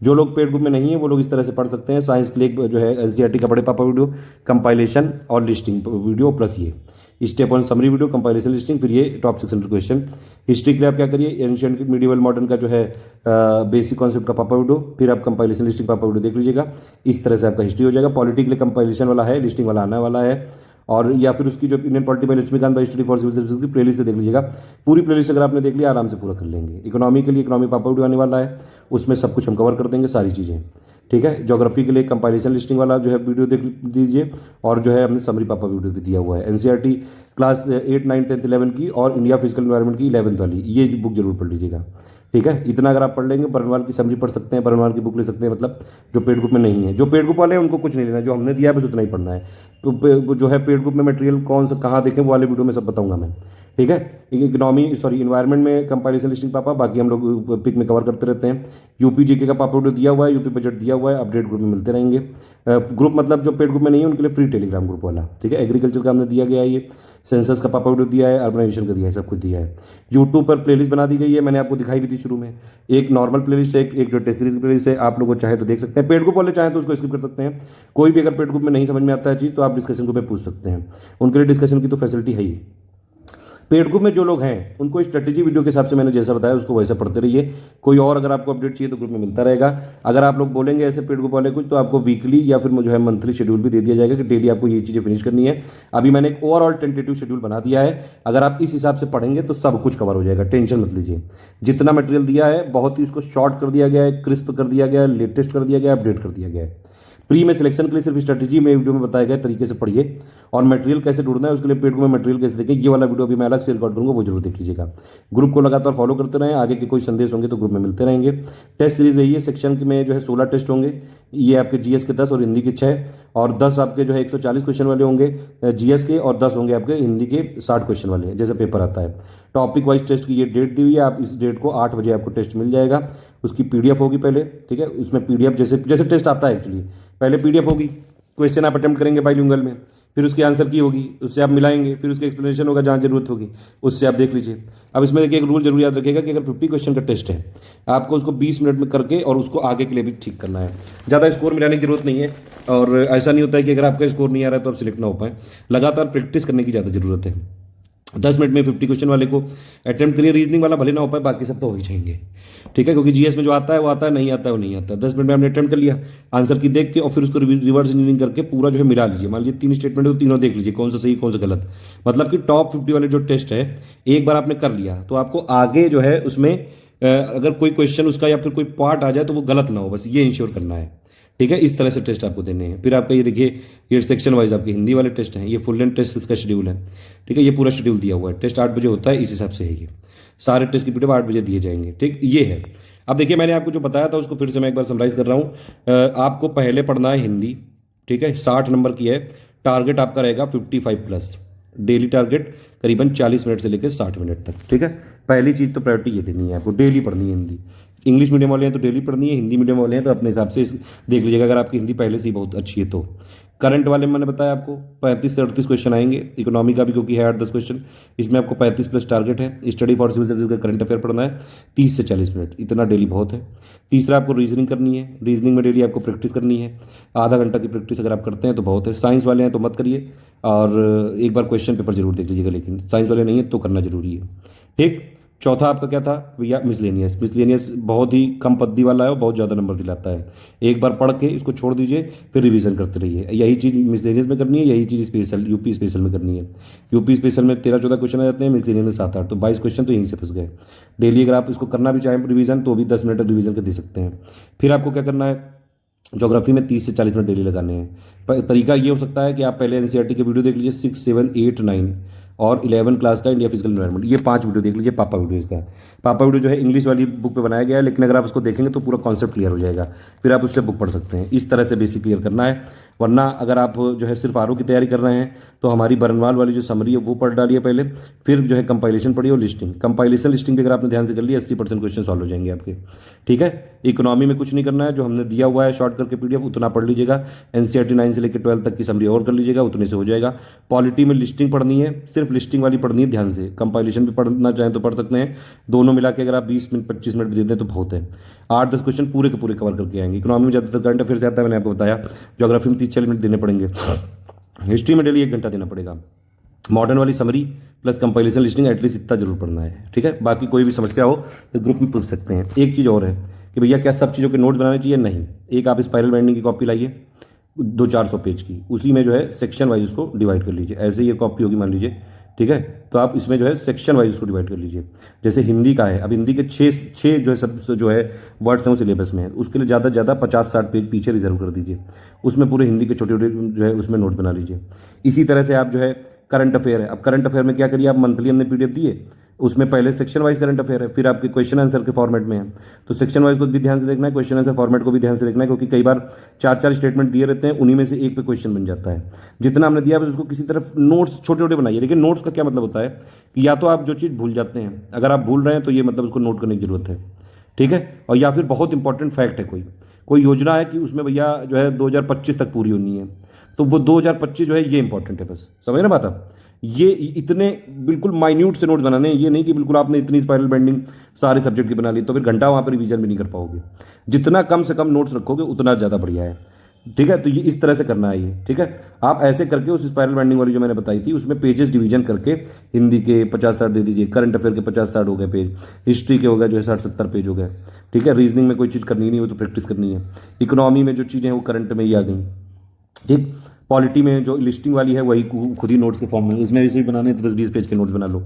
B: जो लोग पेड ग्रुप में नहीं है वो लोग इस तरह से पढ़ सकते हैं। साइंस के लिए जो है एनसीईआरटी का बड़े पापा वीडियो, कंपाइलेशन और लिस्टिंग वीडियो, प्लस ये step on summary video, compilation listing, फिर ये टॉप 600 क्वेश्चन। हिस्ट्री के लिए आप क्या करिए, एंशिएंट मिडिवल मॉडर्न का जो है बेसिक कॉन्सेप्ट का पापा वीडियो, फिर आप कंपाइलेशन लिस्टिंग पापा वीडियो देख लीजिएगा, इस तरह से आपका हिस्ट्री हो जाएगा। पॉलिटी के लिए कंपाइलेशन वाला है, लिस्टिंग वाला आने वाला है, और या फिर उसकी जो Indian polity by Laxmikanth by study for civil services की प्लेलिस्ट से देख लीजिएगा, पूरी प्लेलिस्ट अगर आपने देख लिया आराम से पूरा कर लेंगे। इकोनॉमी के लिए इकोनॉमी पापा वीडियो आने वाला है, उसमें सब कुछ हम कवर कर देंगे सारी चीज़ें, ठीक है। ज्योग्राफी के लिए कंपाइलेशन लिस्टिंग वाला जो है वीडियो देख दीजिए, और जो है हमने समरी पापा वीडियो भी दिया हुआ है। एनसीईआरटी क्लास 8, 9, 10, 11 की और इंडिया फिजिकल एनवायरनमेंट की 11th वाली, ये बुक जरूर पढ़ लीजिएगा, ठीक है। इतना अगर आप पढ़ लेंगे, बरनवाल की समरी पढ़ सकते हैं, बरनवाल की बुक ले सकते हैं, मतलब जो पेड ग्रुप में नहीं है। जो पेड ग्रुप वाले हैं उनको कुछ नहीं लेना, जो हमने दिया है बस उतना ही पढ़ना है। तो जो है पेड ग्रुप में मटेरियल कौन सा कहाँ देखें वो वाले वीडियो में सब बताऊंगा मैं, ठीक है। इन्वायरमेंट में कंपाइलेशन लिस्टिंग पापा, बाकी हम लोग पिक में कवर करते रहते हैं। यूपी जीके का पापा वीडियो दिया हुआ है, यूपी बजट दिया हुआ है, अपडेट ग्रुप में मिलते रहेंगे। ग्रुप मतलब जो पेड ग्रुप में नहीं है उनके लिए फ्री टेलीग्राम ग्रुप वाला, ठीक है। एग्रीकल्चर का हमने दिया गया है, ये सेंसस का पापा वीडियो दिया है, अर्बनाइजेशन का दिया है, सब कुछ दिया है। यूट्यूब पर प्लेलिस्ट बना दी गई है, मैंने आपको दिखाई भी थी शुरू में, एक नॉर्मल प्लेलिस्ट है, एक जो टेस्ट सीरीज की प्लेलिस्ट है, आप लोग चाहे तो देख सकते हैं। पेड ग्रुप वाले चाहे तो उसको स्किप कर सकते हैं। कोई भी अगर पेड ग्रुप में नहीं समझ में आता है चीज़ तो आप डिस्कशन ग्रुप में पूछ सकते हैं, उनके लिए डिस्कशन की तो फैसिलिटी है ही। पेड ग्रुप में जो लोग हैं उनको स्ट्रेटेजी वीडियो के हिसाब से मैंने जैसा बताया उसको वैसा पढ़ते रहिए। कोई और अगर आपको अपडेट चाहिए तो ग्रुप में मिलता रहेगा। अगर आप लोग बोलेंगे ऐसे पेड ग्रुप वाले कुछ, तो आपको वीकली या फिर जो है मंथली शेड्यूल भी दे दिया जाएगा कि डेली आपको ये चीज़ें फिनिश करनी है। अभी मैंने एक ओवरऑल टेंटेटिव शेड्यूल बना दिया है, अगर आप इस हिसाब से पढ़ेंगे तो सब कुछ कवर हो जाएगा, टेंशन मत लीजिए। जितना मटेरियल दिया है बहुत ही उसको शॉर्ट कर दिया गया है, क्रिस्प कर दिया गया है, लेटेस्ट कर दिया गया है, अपडेट कर दिया गया है। प्री में सिलेक्शन के लिए सिर्फ स्ट्रेटेजी में वीडियो में बताए गए तरीके से पढ़िए, और मटेरियल कैसे ढूंढना है उसके लिए पेड ग्रुप में मटेरियल कैसे देखें, ये वाला वीडियो भी मैं अलग से रिकॉर्ड करूंगा, वो जरूर देख लीजिएगा। ग्रुप को लगातार फॉलो करते रहें, आगे के कोई संदेश होंगे तो ग्रुप में मिलते रहेंगे। टेस्ट सीरीज रही है, सेक्शन में जो है 16 टेस्ट होंगे, ये आपके जीएस के 10 और हिंदी के 6, और 10 आपके जो है 140 क्वेश्चन वाले होंगे जीएस के, और 10 होंगे आपके हिंदी के 60 क्वेश्चन वाले, जैसे पेपर आता है। टॉपिक वाइज टेस्ट की ये डेट दी हुई है, आप इस डेट को 8 बजे आपको टेस्ट मिल जाएगा। उसकी पीडीएफ होगी पहले, ठीक है। उसमें पीडीएफ जैसे टेस्ट आता है एक्चुअली, पहले पीडीएफ होगी, क्वेश्चन आप अटेम्प्ट करेंगे बाइलिंगुअल में, फिर उसकी आंसर की होगी, उससे आप मिलाएंगे, फिर उसकी एक्सप्लेनेशन होगा जहाँ जरूरत होगी, उससे आप देख लीजिए। अब इसमें देखिए एक रूल जरूर याद रखिएगा कि अगर 50 क्वेश्चन का टेस्ट है, आपको उसको 20 मिनट में करके और उसको आगे के लिए भी ठीक करना है। ज़्यादा स्कोर मिलाने की जरूरत नहीं है, और ऐसा नहीं होता है कि अगर आपका स्कोर नहीं आ रहा है तो आप सिलेक्ट ना हो पाए। लगातार प्रैक्टिस करने की ज़्यादा जरूरत है। 10 मिनट में 50 क्वेश्चन वाले को अटेम्प्ट करिए। रीजनिंग वाला भले ना हो पाए, बाकी सब तो हो ही जाएंगे, ठीक है, क्योंकि जीएस में जो आता है वो आता है, नहीं आता है वो नहीं आता है। 10 मिनट में आपने अटेम्प्ट कर लिया, आंसर की देख के, और फिर उसको रिवर्स इंजीनियरिंग करके पूरा जो है मिला लीजिए। मान लीजिए 3 स्टेटमेंट है तो तीनों देख लीजिए कौन सा सही कौन सा गलत। मतलब कि टॉप 50 वाले जो टेस्ट है एक बार आपने कर लिया तो आपको आगे जो है उसमें अगर कोई क्वेश्चन उसका या फिर कोई पार्ट आ जाए तो वो गलत ना हो, बस ये इंश्योर करना है, ठीक है। इस तरह से टेस्ट आपको देने हैं। फिर आपका ये देखिए, ये सेक्शन वाइज आपके हिंदी वाले टेस्ट हैं, ये फुल लेंथ टेस्ट इसका शेड्यूल है, ठीक है। ये पूरा शेड्यूल दिया हुआ है, टेस्ट 8 बजे होता है, इस हिसाब से है ये सारे टेस्ट की पीडीएफ 8 बजे दिए जाएंगे, ठीक, ये है। अब देखिए मैंने आपको जो बताया था उसको फिर से मैं एक बार समराइज कर रहा हूँ। आपको पहले पढ़ना है हिंदी, ठीक है, 60 नंबर की है, टारगेट आपका रहेगा 55 प्लस, डेली टारगेट करीबन 40 मिनट से लेकर 60 मिनट तक, ठीक है। पहली चीज़ तो प्रायोरिटी ये देनी है आपको, डेली पढ़नी है हिंदी। इंग्लिश मीडियम वाले हैं तो डेली पढ़नी है, हिंदी मीडियम वाले हैं तो अपने हिसाब से देख लीजिएगा, अगर आपकी हिंदी पहले से ही बहुत अच्छी है तो। करंट वाले में मैंने बताया आपको 35 से 38 क्वेश्चन आएंगे, इकोनॉमी का भी क्योंकि है 8-10 क्वेश्चन, इसमें आपको 35 प्लस टारगेट है। स्टडी फॉर सिविल सर्विस का करंट अफेयर पढ़ना है 30 से 40 मिनट, इतना डेली बहुत है। तीसरा आपको रीजनिंग करनी है, रीजनिंग में डेली आपको प्रैक्टिस करनी है, आधा घंटा की प्रैक्टिस अगर आप करते हैं तो बहुत है। साइंस वाले हैं तो मत करिए, और एक बार क्वेश्चन पेपर जरूर देख लीजिएगा, लेकिन साइंस वाले नहीं है तो करना जरूरी है, ठीक। चौथा आपका क्या था भैया, मिसलेनियस। मिसलेनियस बहुत ही कम पद्दी वाला है और बहुत ज़्यादा नंबर दिलाता है। एक बार पढ़ के इसको छोड़ दीजिए, फिर रिवीजन करते रहिए। यही चीज़ मिसलेनियस में करनी है, यही चीज़ स्पेशल यूपी स्पेशल में करनी है। यूपी स्पेशल में 13-14 क्वेश्चन आ जाते हैं, मिसलेनियस में 7-8, तो 22 क्वेश्चन तो यहीं से फंस गए। डेली अगर आप इसको करना भी चाहें रिवीजन तो भी 10 मिनट रिवीजन के दे सकते हैं। फिर आपको क्या करना है, ज्योग्राफी में 30 से 40 मिनट डेली लगाने हैं। पर तरीका ये हो सकता है कि आप पहले एनसीईआरटी के वीडियो देख लीजिए 6, 7, 8, 9 और 11 क्लास का इंडिया फिजिकल एनवायरनमेंट, ये 5 वीडियो देख लीजिए। पापा वीडियो इसका, पापा वीडियो जो है इंग्लिश वाली बुक पे बनाया गया है, लेकिन अगर आप उसको देखेंगे तो पूरा कॉन्सेप्ट क्लियर हो जाएगा, फिर आप उससे बुक पढ़ सकते हैं। इस तरह से बेसिक क्लियर करना है। वरना अगर आप जो है सिर्फ आरओ की तैयारी कर रहे हैं तो हमारी बरनवाल वाली जो समरी है वो पढ़ डालिए पहले, फिर जो है कंपाइलेशन पढ़िए और लिस्टिंग। कंपाइलेशन लिस्टिंग भी अगर आपने ध्यान से कर लिया 80% क्वेश्चन सॉल्व हो जाएंगे आपके, ठीक है। इकोनॉमी में कुछ नहीं करना है, जो हमने दिया हुआ है शॉर्ट करके पीडीएफ उतना पढ़ लीजिएगा। एनसीईआरटी 9 से लेकर 12 तक की समरी और कर लीजिएगा, उतने से हो जाएगा। पॉलिटी में लिस्टिंग पढ़नी है, सिर्फ लिस्टिंग वाली पढ़नी है ध्यान से। कंपाइलेशन भी पढ़ना चाहें तो पढ़ सकते हैं, दोनों मिला के अगर आप 20 मिनट 25 मिनट भी दे दें तो बहुत है। 8-10 क्वेश्चन पूरे के पूरे कवर करके आएंगे। इकोनॉमी में ज़्यादातर करंट अफेयर से आता है, मैंने आपको बताया। ज्योग्राफी में 30-40 मिनट देने पड़ेंगे, हिस्ट्री में डेली 1 घंटा देना पड़ेगा। मॉडर्न वाली summary plus compilation listing at least इतना जरूर पढ़ना है, ठीक है। बाकी कोई भी समस्या हो तो ग्रुप में पूछ सकते हैं। एक चीज़ और है कि भैया क्या सब चीज़ों के नोट्स बनाने चाहिए, नहीं। एक आप स्पाइरल बाइंडिंग की कॉपी लाइए 200-400 पेज की, उसी में जो है सेक्शन वाइज उसको डिवाइड कर लीजिए। ऐसे ये कॉपी होगी मान लीजिए, ठीक है, तो आप इसमें जो है सेक्शन वाइज उसको डिवाइड कर लीजिए। जैसे हिंदी का है, अब हिंदी के 6 जो है सब जो है वर्ड्स हैं वो सिलेबस में है, उसके लिए ज़्यादा से ज़्यादा 50-60 पेज पीछे रिजर्व कर दीजिए, उसमें पूरे हिंदी के छोटे-छोटे जो है उसमें नोट बना लीजिए। इसी तरह से आप जो है करंट अफेयर है, अब करंट अफेयर में क्या करिए, आप मंथली हमने पीडीएफ दिए, उसमें पहले सेक्शन वाइज करंट अफेयर है, फिर आपके क्वेश्चन आंसर के फॉर्मेट में है, तो सेक्शन वाइज को भी ध्यान से देखना है, क्वेश्चन आंसर फॉर्मेट को भी ध्यान से देखना है, क्योंकि कई बार 4-4 स्टेटमेंट दिए रहते हैं, उन्हीं में से एक पे क्वेश्चन बन जाता है। जितना हमने दिया बस उसको किसी तरफ नोट्स छोटे-छोटे बनाइए। लेकिन नोट्स का क्या मतलब होता है कि या तो आप जो चीज़ भूल जाते हैं, अगर आप भूल रहे हैं तो ये मतलब उसको नोट करने की जरूरत है, ठीक है। और या फिर बहुत इंपॉर्टेंट फैक्ट है, कोई योजना है कि उसमें भैया जो है 2025 तक पूरी होनी है, तो वो 2025 जो है ये इंपॉर्टेंट है, बस समझ ना बात आप। ये इतने बिल्कुल माइन्यूट से नोट बनाने हैं, ये नहीं कि बिल्कुल आपने इतनी स्पाइरल बेंडिंग सारे सब्जेक्ट की बना ली तो फिर घंटा वहाँ पर रिवीजन भी नहीं कर पाओगे। जितना कम से कम नोट्स रखोगे उतना ज़्यादा बढ़िया है, ठीक है। तो ये इस तरह से करना है ये, ठीक है। आप ऐसे करके उस स्पाइरल बेंडिंग वाली जो मैंने बताई थी उसमें पेजेस डिवीजन करके हिंदी के 50-60 दे दीजिए, करंट अफेयर के 50-60 हो गए पेज, हिस्ट्री के हो गए जो है 60-70 पेज हो गए, ठीक है। रीजनिंग में कोई चीज़ करनी नहीं हो तो प्रैक्टिस करनी है। इकोनॉमी में जो चीज़ें हैं वो करंट में ही आ गई, ठीक। पॉलिटी में जो लिस्टिंग वाली है वही खुद ही नोट्स के फॉर्म में, इसमें वैसे भी बनाने तो 10-20 पेज के नोट्स बना लो।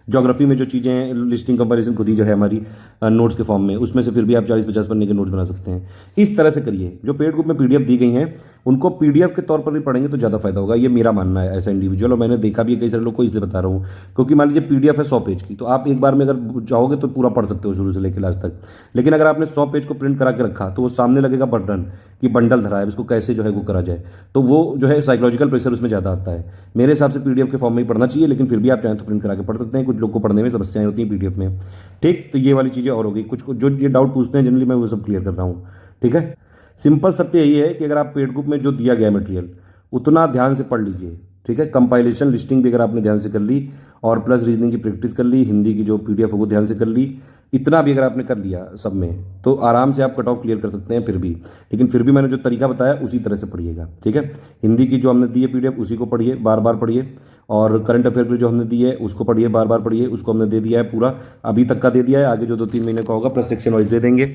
B: ज्योग्राफी में जो चीज़ें हैं लिस्टिंग कंपैरिजन खुद ही जो है हमारी नोट्स के फॉर्म में, उसमें से फिर भी आप 40-50 पन्ने के नोट्स बना सकते हैं। इस तरह से करिए। जो पेड ग्रुप में पीडीएफ दी गई हैं उनको पीडीएफ के तौर पर भी पढ़ेंगे तो ज़्यादा फायदा होगा, ये मेरा मानना है ऐसा इंडिविजुअल, और मैंने देखा भी है कई सारे लोग को, इसलिए बता रहा हूँ। क्योंकि मान लीजिए पीडीएफ है 100 पेज की, तो आप एक बार में अगर चाहोगे तो पूरा पढ़ सकते हो शुरू से लेकर लास्ट तक। लेकिन अगर आपने 100 पेज को प्रिंट करा के रखा तो वो सामने लगेगा बर्डन कि बंडल धरा है, इसको कैसे जो है वो करा जाए, तो वो जो है साइकोलॉजिकल प्रेशर उसमें ज़्यादा आता है। मेरे हिसाब से पीडीएफ के फॉर्म में ही पढ़ना चाहिए, लेकिन फिर भी आप चाहें तो प्रिंट करा के पढ़ सकते हैं। कुछ लोग को पढ़ने में समस्याएं होती हैं पीडीएफ में, ठीक। तो ये वाली चीज़ें और हो गई, कुछ जो ये डाउट पूछते हैं जनरली मैं वो सब क्लियर कर रहा हूँ, ठीक है। सिंपल सत्य यही है कि अगर आप पेड ग्रुप में जो दिया गया मटेरियल उतना ध्यान से पढ़ लीजिए, ठीक है। कंपाइलेशन लिस्टिंग भी अगर आपने ध्यान से कर ली और प्लस रीजनिंग की प्रैक्टिस कर ली, हिंदी की जो पीडीएफ है वो ध्यान से कर ली, इतना भी अगर आपने कर लिया सब में तो आराम से आप कट ऑफ क्लियर कर सकते हैं फिर भी। लेकिन फिर भी मैंने जो तरीका बताया उसी तरह से पढ़िएगा, ठीक है। हिंदी की जो हमने दी है पीडीएफ उसी को पढ़िए, बार बार पढ़िए, और करंट अफेयर के लिए जो हमने दी है उसको पढ़िए, बार बार पढ़िए, उसको हमने दे दिया है पूरा, अभी तक का दे दिया है, आगे जो 2-3 महीने का होगा प्लस सेक्शन वाइज दे देंगे।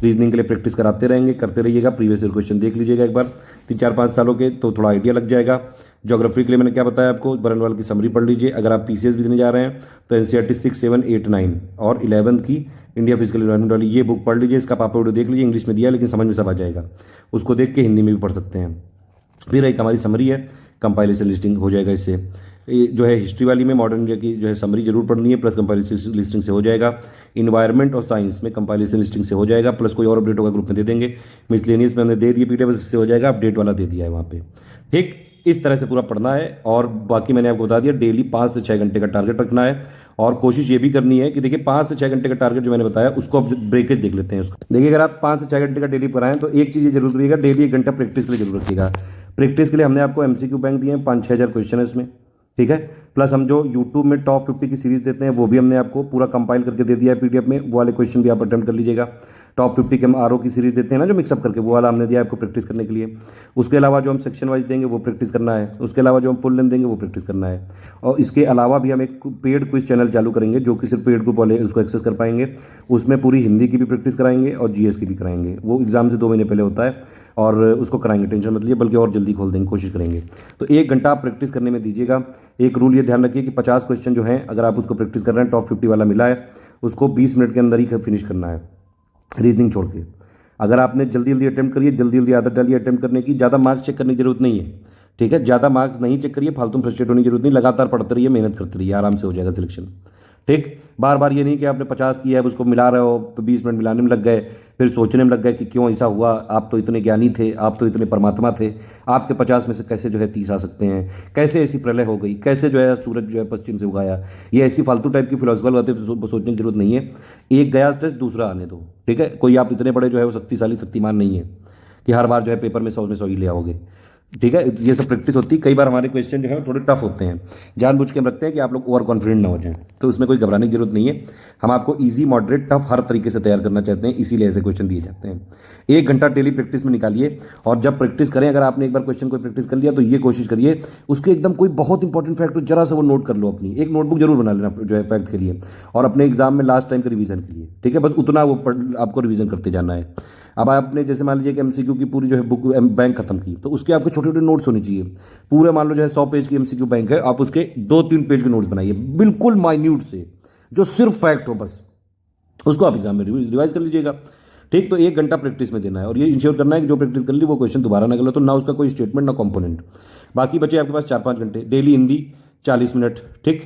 B: रीजनिंग के लिए प्रैक्टिस कराते रहेंगे, करते रहिएगा, प्रीवियस ईयर क्वेश्चन देख लीजिएगा एक बार 3-4-5 सालों के, तो थोड़ा आइडिया लग जाएगा। ज्योग्राफी के लिए मैंने क्या बताया आपको, बरनवाल की समरी पढ़ लीजिए। अगर आप पीसीएस भी देने जा रहे हैं तो एनसीईआरटी 6, 7, 8, 9 और 11th की इंडिया फिजिकल एनवायरमेंट वाली ये बुक पढ़ लीजिए। इसका पापा वीडियो देख लीजिए, इंग्लिश में दिया है लेकिन समझ में सब आ जाएगा, उसको देख के हिंदी में भी पढ़ सकते हैं। फिर एक हमारी समरी है, कंपाइलेशन लिस्टिंग हो जाएगा इससे। ये जो है हिस्ट्री वाली में मॉडर्न इंडिया की जो है समरी जरूर पढ़नी है, प्लस कंपाइलेशन लिस्टिंग से हो जाएगा। इन्वायरमेंट और साइंस में कंपाइलेशन लिस्टिंग से हो जाएगा, प्लस कोई और अपडेट होगा ग्रुप में दे देंगे। मिसलेनियस में हमने दे दिए पीडीएफ से हो जाएगा, अपडेट वाला दे दिया है वहाँ पे। ठीक, इस तरह से पूरा पढ़ना है। और बाकी मैंने आपको बता दिया, डेली 5 से 6 घंटे का टारगेट रखना है। और कोशिश ये भी करनी है कि देखिए 5 से 6 घंटे का टारगेट जो मैंने बताया उसको अब ब्रेकेज देख लेते हैं उसको। देखिए अगर आप 5 से 6 घंटे का डेली पढ़ाएं तो एक चीज़ ये जरूर करिएगा, डेली 1 घंटा प्रैक्टिस के लिए जरूर रखिएगा। प्रैक्टिस के लिए हमने आपको एमसीक्यू बैंक दिए हैं, 5-6 हज़ार क्वेश्चन है इसमें, ठीक है। प्लस हम जो यूट्यूब में टॉप 50 की सीरीज देते हैं वो भी हमने आपको पूरा कंपाइल करके दे दिया है पीडीएफ में, वो वाले क्वेश्चन भी आप अटेम्प्ट कर लीजिएगा। टॉप 50 के हम आरओ की सीरीज देते हैं ना जो मिक्सअप करके, वो वाला हमने दिया आपको प्रैक्टिस करने के लिए। उसके अलावा जो हम सेक्शन वाइज देंगे वो प्रैक्टिस करना है, उसके अलावा जो हम फुल लेंथ देंगे वो प्रैक्टिस करना है। और इसके अलावा भी हम एक पेड क्विज चैनल चालू करेंगे जो कि सिर्फ पेड ग्रुप वाले उसको एक्सेस कर पाएंगे। उसमें पूरी हिंदी की भी प्रैक्टिस कराएंगे और जीएस की भी कराएंगे, वो एग्जाम से 2 महीने पहले होता है और उसको कराएंगे, टेंशन मत लीजिए, बल्कि और जल्दी खोल देंगे, कोशिश करेंगे। तो 1 घंटा आप प्रैक्टिस करने में दीजिएगा। एक रूल ये ध्यान रखिए कि 50 क्वेश्चन जो हैं अगर आप उसको प्रैक्टिस कर रहे हैं, टॉप 50 वाला मिला है, उसको 20 मिनट के अंदर ही फिनिश करना है, रीजनिंग छोड़ के। अगर आपने जल्दी जल्दी अटेम्प्ट करिए, जल्दी जल्दी आदत डालिए अटेम्प्ट करने की, ज़्यादा मार्क्स चेक करने की जरूरत नहीं है, ठीक है। ज़्यादा मार्क्स नहीं चेक करिए, फालतू फ्रस्ट्रेट होने की जरूरत नहीं, लगातार पढ़ते रहिए, मेहनत करते रहिए, आराम से हो जाएगा सिलेक्शन। ठीक, बार बार ये नहीं कि आपने 50 किया है उसको मिला रहे हो तो 20 मिनट मिलाने में लग गए, फिर सोचने में लग गए कि क्यों ऐसा हुआ, आप तो इतने ज्ञानी थे, आप तो इतने परमात्मा थे, आपके 50 में से कैसे जो है 30 आ सकते हैं, कैसे ऐसी प्रलय हो गई, कैसे जो है सूरज जो है पश्चिम से उगाया, ये ऐसी फालतू टाइप की फिलोसफिकल बातें सोचने की जरूरत नहीं है। एक गया टेस्ट दूसरा आने दो, ठीक है। कोई आप इतने बड़े जो है वो शक्तिशाली शक्तिमान नहीं है कि हर बार जो है पेपर में 100 में 100 ही ले आओगे, ठीक है। ये सब प्रैक्टिस होती है। कई बार हमारे क्वेश्चन जो है थोड़े टफ होते हैं, जानबूझ के हम रखते हैं कि आप लोग ओवर कॉन्फिडेंट ना हो जाएं, तो उसमें कोई घबराने की जरूरत नहीं है। हम आपको इजी, मॉडरेट, टफ हर तरीके से तैयार करना चाहते हैं, इसीलिए ऐसे क्वेश्चन दिए जाते हैं। 1 घंटा डेली प्रैक्टिस में निकालिए, और जब प्रैक्टिस करें, अगर आपने एक बार क्वेश्चन को प्रैक्टिस कर लिया तो ये कोशिश करिए उसके एकदम कोई बहुत इंपॉर्टेंट फैक्ट हो, जरा सा वो नोट कर लो, अपनी एक नोटबुक जरूर बना लेना जो है फैक्ट के लिए, और अपने एग्जाम में लास्ट टाइम के रिवीजन के लिए, ठीक है। बस उतना वो आपको रिवीजन करते जाना है। अब आपने जैसे मान लीजिए कि एमसीक्यू की पूरी जो है बुक बैंक खत्म की, तो उसके आपके छोटे छोटे नोट्स होने चाहिए। पूरे मान लो जो है 100 पेज की एमसीक्यू बैंक है, आप उसके 2-3 पेज के नोट्स बनाइए, बिल्कुल माइन्यूट से, जो सिर्फ फैक्ट हो बस, उसको आप एग्जाम में रिवाइज कर लीजिएगा। ठीक, तो 1 घंटा प्रैक्टिस में देना है, और ये इंश्योर करना है कि जो प्रैक्टिस कर ली वो क्वेश्चन दोबारा ना गलत हो, ना उसका कोई स्टेटमेंट ना कंपोनेंट। बाकी बचे आपके पास 4-5 घंटे। डेली हिंदी 40 मिनट, ठीक,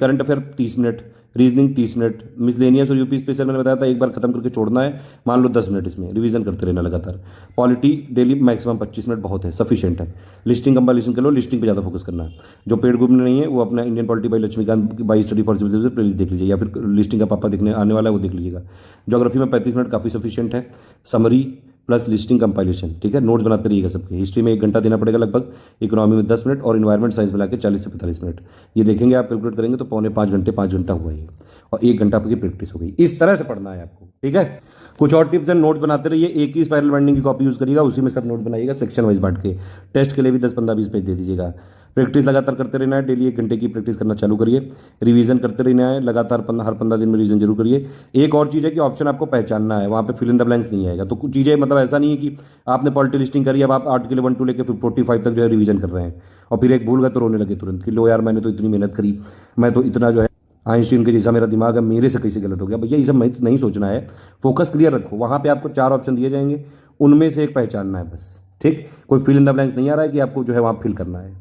B: current affair 30 minute, reasoning 30 minute, miscellaneous और यूपी स्पेशल मैंने बताया था एक बार खत्म करके छोड़ना है, मान लो 10 मिनट, इसमें रिवीजन करते रहना लगातार। पॉलिटी डेली मैक्सिमम 25 मिनट बहुत है, सफिशिएंट है। लिस्टिंग कंपाइलेशन कर लो, लिस्टिंग पे ज़्यादा फोकस करना है। जो पेड ग्रुप में नहीं है वो अपना Indian polity by Laxmikanth by study for civil playlist देख लीजिए, या फिर लिस्टिंग का पापा देखने आने वाला है वो देख लीजिएगा। ज्योग्राफी में 35 मिनट काफ़ी सफिशिएंट है, समरी प्लस लिस्टिंग कंपाइलेशन, ठीक है। नोट्स बनाते रहिएगा सबके। हिस्ट्री में 1 घंटा देना पड़ेगा लगभग, इकोनॉमी में 10 मिनट, और इन्वायरमेंट साइंस मिला के 40 से 45 मिनट। ये देखेंगे आप, कैलकुलेट करेंगे तो 4.25 घंटे, 5 घंटा हुआ ये, और 1 घंटा की प्रैक्टिस हो गई। इस तरह से पढ़ना है आपको, ठीक है। कुछ और टिप्स एंड नोट बनाते रहिए, एक ही स्पाइरल बाइंडिंग की कॉपी यूज करिएगा, उसी में सब नोट बनाइएगा सेक्शन वाइज बांट के। टेस्ट के लिए भी 10, 15, 20 पेज दे दीजिएगा। प्रैक्टिस लगातार करते रहना है, डेली 1 घंटे की प्रैक्टिस करना चालू करिए। रिवीजन करते रहना है लगातार, हर 15 दिन में रिवीजन जरूर करिए। एक और चीज़ है कि ऑप्शन आपको पहचानना है, वहाँ पे फिल इन द ब्लैंक्स नहीं आएगा। तो कुछ चीज़ें मतलब ऐसा नहीं है कि आपने पॉलिटी लिस्टिंग करी, अब आप आर्टिकल 1 2 लेकर फिर 45 तक जो है रिवीजन कर रहे हैं, और फिर एक भूल गए तो रोने लगे तुरंत कि लो यार मैंने तो इतनी मेहनत करी, मैं तो इतना जो है आइंस्टीन के जैसा मेरा दिमाग है, मेरे से कैसे गलत हो गया। भैया ये सब नहीं सोचना है, फोकस क्लियर रखो। वहाँ पे आपको 4 ऑप्शन दिए जाएंगे, उनमें से एक पहचानना है बस, ठीक। कोई फिल इन द ब्लैंक्स नहीं आ रहा है कि आपको जो है वहाँ फिल करना है,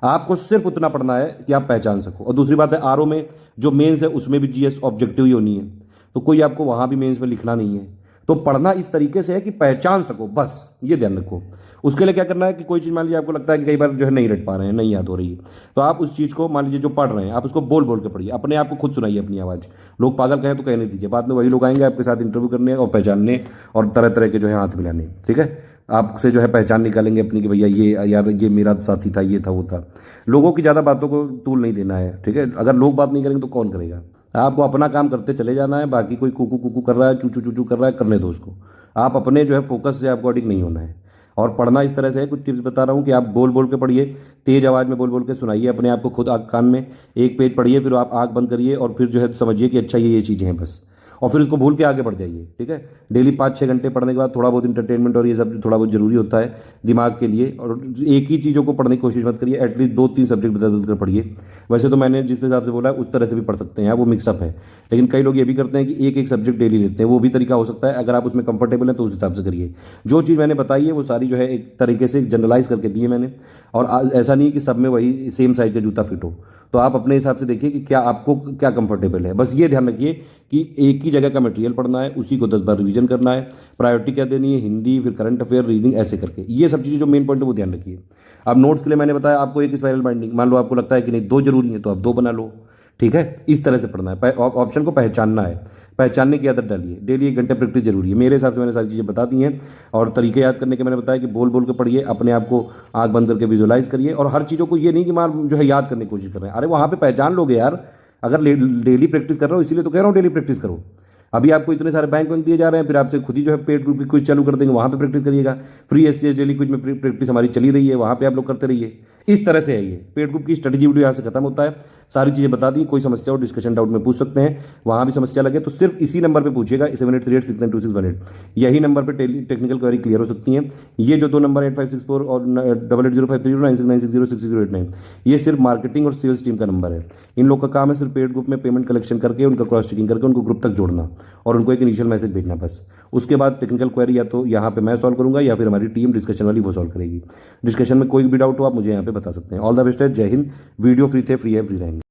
B: आपको सिर्फ उतना पढ़ना है कि आप पहचान सको। और दूसरी बात है, आरओ में जो मेंस है उसमें भी जीएस ऑब्जेक्टिव ही होनी है, तो कोई आपको वहाँ भी मेंस में लिखना नहीं है। तो पढ़ना इस तरीके से है कि पहचान सको, बस ये ध्यान रखो। उसके लिए क्या करना है कि कोई चीज़ मान लीजिए आपको लगता है कि कई बार जो है नहीं रट पा रहे हैं, नहीं याद हो रही है, तो आप उस चीज़ को मान लीजिए जो पढ़ रहे हैं आप उसको बोल बोल के पढ़िए, अपने आप को खुद सुनाइए अपनी आवाज़। लोग पागल कहें तो कहने दीजिए, बाद में वही लोग आएंगे आपके साथ इंटरव्यू करने और पहचानने और तरह तरह के जो है हाथ मिलाने, ठीक है। आपसे जो है पहचान निकालेंगे अपनी कि भैया ये यार ये मेरा साथी था, ये था, वो था। लोगों की ज़्यादा बातों को तूल नहीं देना है, ठीक है। अगर लोग बात नहीं करेंगे तो कौन करेगा। आपको अपना काम करते चले जाना है, बाकी कोई कुकू कुकू कर रहा है, चू चू चू चू कर रहा है, करने दो उसको। आप अपने जो है फोकस से आपको अडिग नहीं होना है। और पढ़ना इस तरह से है, कुछ टिप्स बता रहा हूँ कि आप बोल बोल के पढ़िए, तेज आवाज़ में बोल बोल के सुनाइए अपने आप को खुद कान में, एक पेज पढ़िए, फिर आप आँख बंद करिए और फिर जो है समझिए कि अच्छा ये चीज़ें हैं बस, और फिर उसको भूल के आगे बढ़ जाइए। ठीक है, डेली 5-6 घंटे पढ़ने के बाद थोड़ा बहुत इंटरटेनमेंट और ये सब थोड़ा बहुत जरूरी होता है दिमाग के लिए, और एक ही चीज़ों को पढ़ने की कोशिश मत करिए, एटलीस्ट 2-3 सब्जेक्ट बदल बदल कर पढ़िए। वैसे तो मैंने जिस हिसाब से बोला है उस तरह से भी पढ़ सकते हैं, वो मिक्सअप है, लेकिन कई लोग ये भी करते हैं कि एक एक सब्जेक्ट डेली लेते हैं, वो भी तरीका हो सकता है, अगर आप उसमें कंफर्टेबल हैं तो उस हिसाब से करिए। जो चीज़ मैंने बताई है वो सारी जो है एक तरीके से जनरलाइज करके दी है मैंने, और ऐसा नहीं कि सब में वही सेम साइज का जूता फिट हो, तो आप अपने हिसाब से देखिए कि क्या आपको क्या कंफर्टेबल है। बस ये ध्यान रखिए कि एक ही जगह का मटेरियल पढ़ना है, उसी को 10 बार रिवीजन करना है, प्रायोरिटी क्या देनी है, हिंदी, फिर करंट अफेयर, रीजनिंग, ऐसे करके ये सब चीज़ें जो मेन पॉइंट है वो ध्यान रखिए। अब नोट्स के लिए मैंने बताया आपको एक स्पाइरल बाइंडिंग, मान लो आपको लगता है कि नहीं 2 जरूरी है तो आप 2 बना लो। ठीक है, इस तरह से पढ़ना है, ऑप्शन को पहचानना है, पहचानने की आदत डालिए, डेली 1 घंटे प्रैक्टिस जरूरी है। मेरे हिसाब से मैंने सारी चीज़ें बता दी हैं, और तरीके याद करने के मैंने बताया कि बोल बोल के पढ़िए, अपने आप को आंख बंद करके विजुअलाइज करिए, और हर चीज़ों को ये नहीं कि मार जो है याद करने की कोशिश कर रहे हैं, अरे वहाँ पे पहचान लोगे यार, अगर डेली प्रैक्टिस कर रहे हो, इसीलिए तो कह रहा हूँ डेली प्रैक्टिस करो। अभी आपको इतने सारे बैंक दिए जा रहे हैं, फिर आपसे खुद ही जो है पेड ग्रुप की क्विज चालू कर देंगे, वहाँ पे प्रैक्टिस करिएगा। फ्री एससीएस डेली क्विज में प्रैक्टिस हमारी चली रही है, वहाँ पे आप लोग करते रहिए। इस तरह से है ये पेड ग्रुप की स्ट्रेटेजी वीडियो यहाँ से खत्म होता है, सारी चीज़ें बता दी। कोई समस्या हो डिस्कशन डाउट में पूछ सकते हैं, वहाँ भी समस्या लगे तो सिर्फ इसी नंबर पर पूछिएगा, 7838692618, यही नंबर पर टेक्निकल क्वेरी क्लियर हो सकती है। ये जो 2 नंबर 8564 और 8805309690660889, ये सिर्फ मार्केटिंग और सेल्स टीम का नंबर है। इन लोग का काम है सिर्फ पेड ग्रुप में पेमेंट कलेक्शन करके, उनका क्रॉस चेकिंग करके उनको ग्रुप तक जोड़ना, और उनको एक इनिशियल मैसेज भेजना बस। उसके बाद टेक्निकल क्वेरी या तो यहाँ पे मैं सॉल्व करूंगा या फिर हमारी टीम डिस्कशन वाली वो सॉल्व करेगी। डिस्कशन में कोई भी डाउट हो आप मुझे यहाँ पे बता सकते हैं। ऑल द बेस्ट है, जय हिंद। वीडियो फ्री थे, फ्री है, फ्री रहेंगे।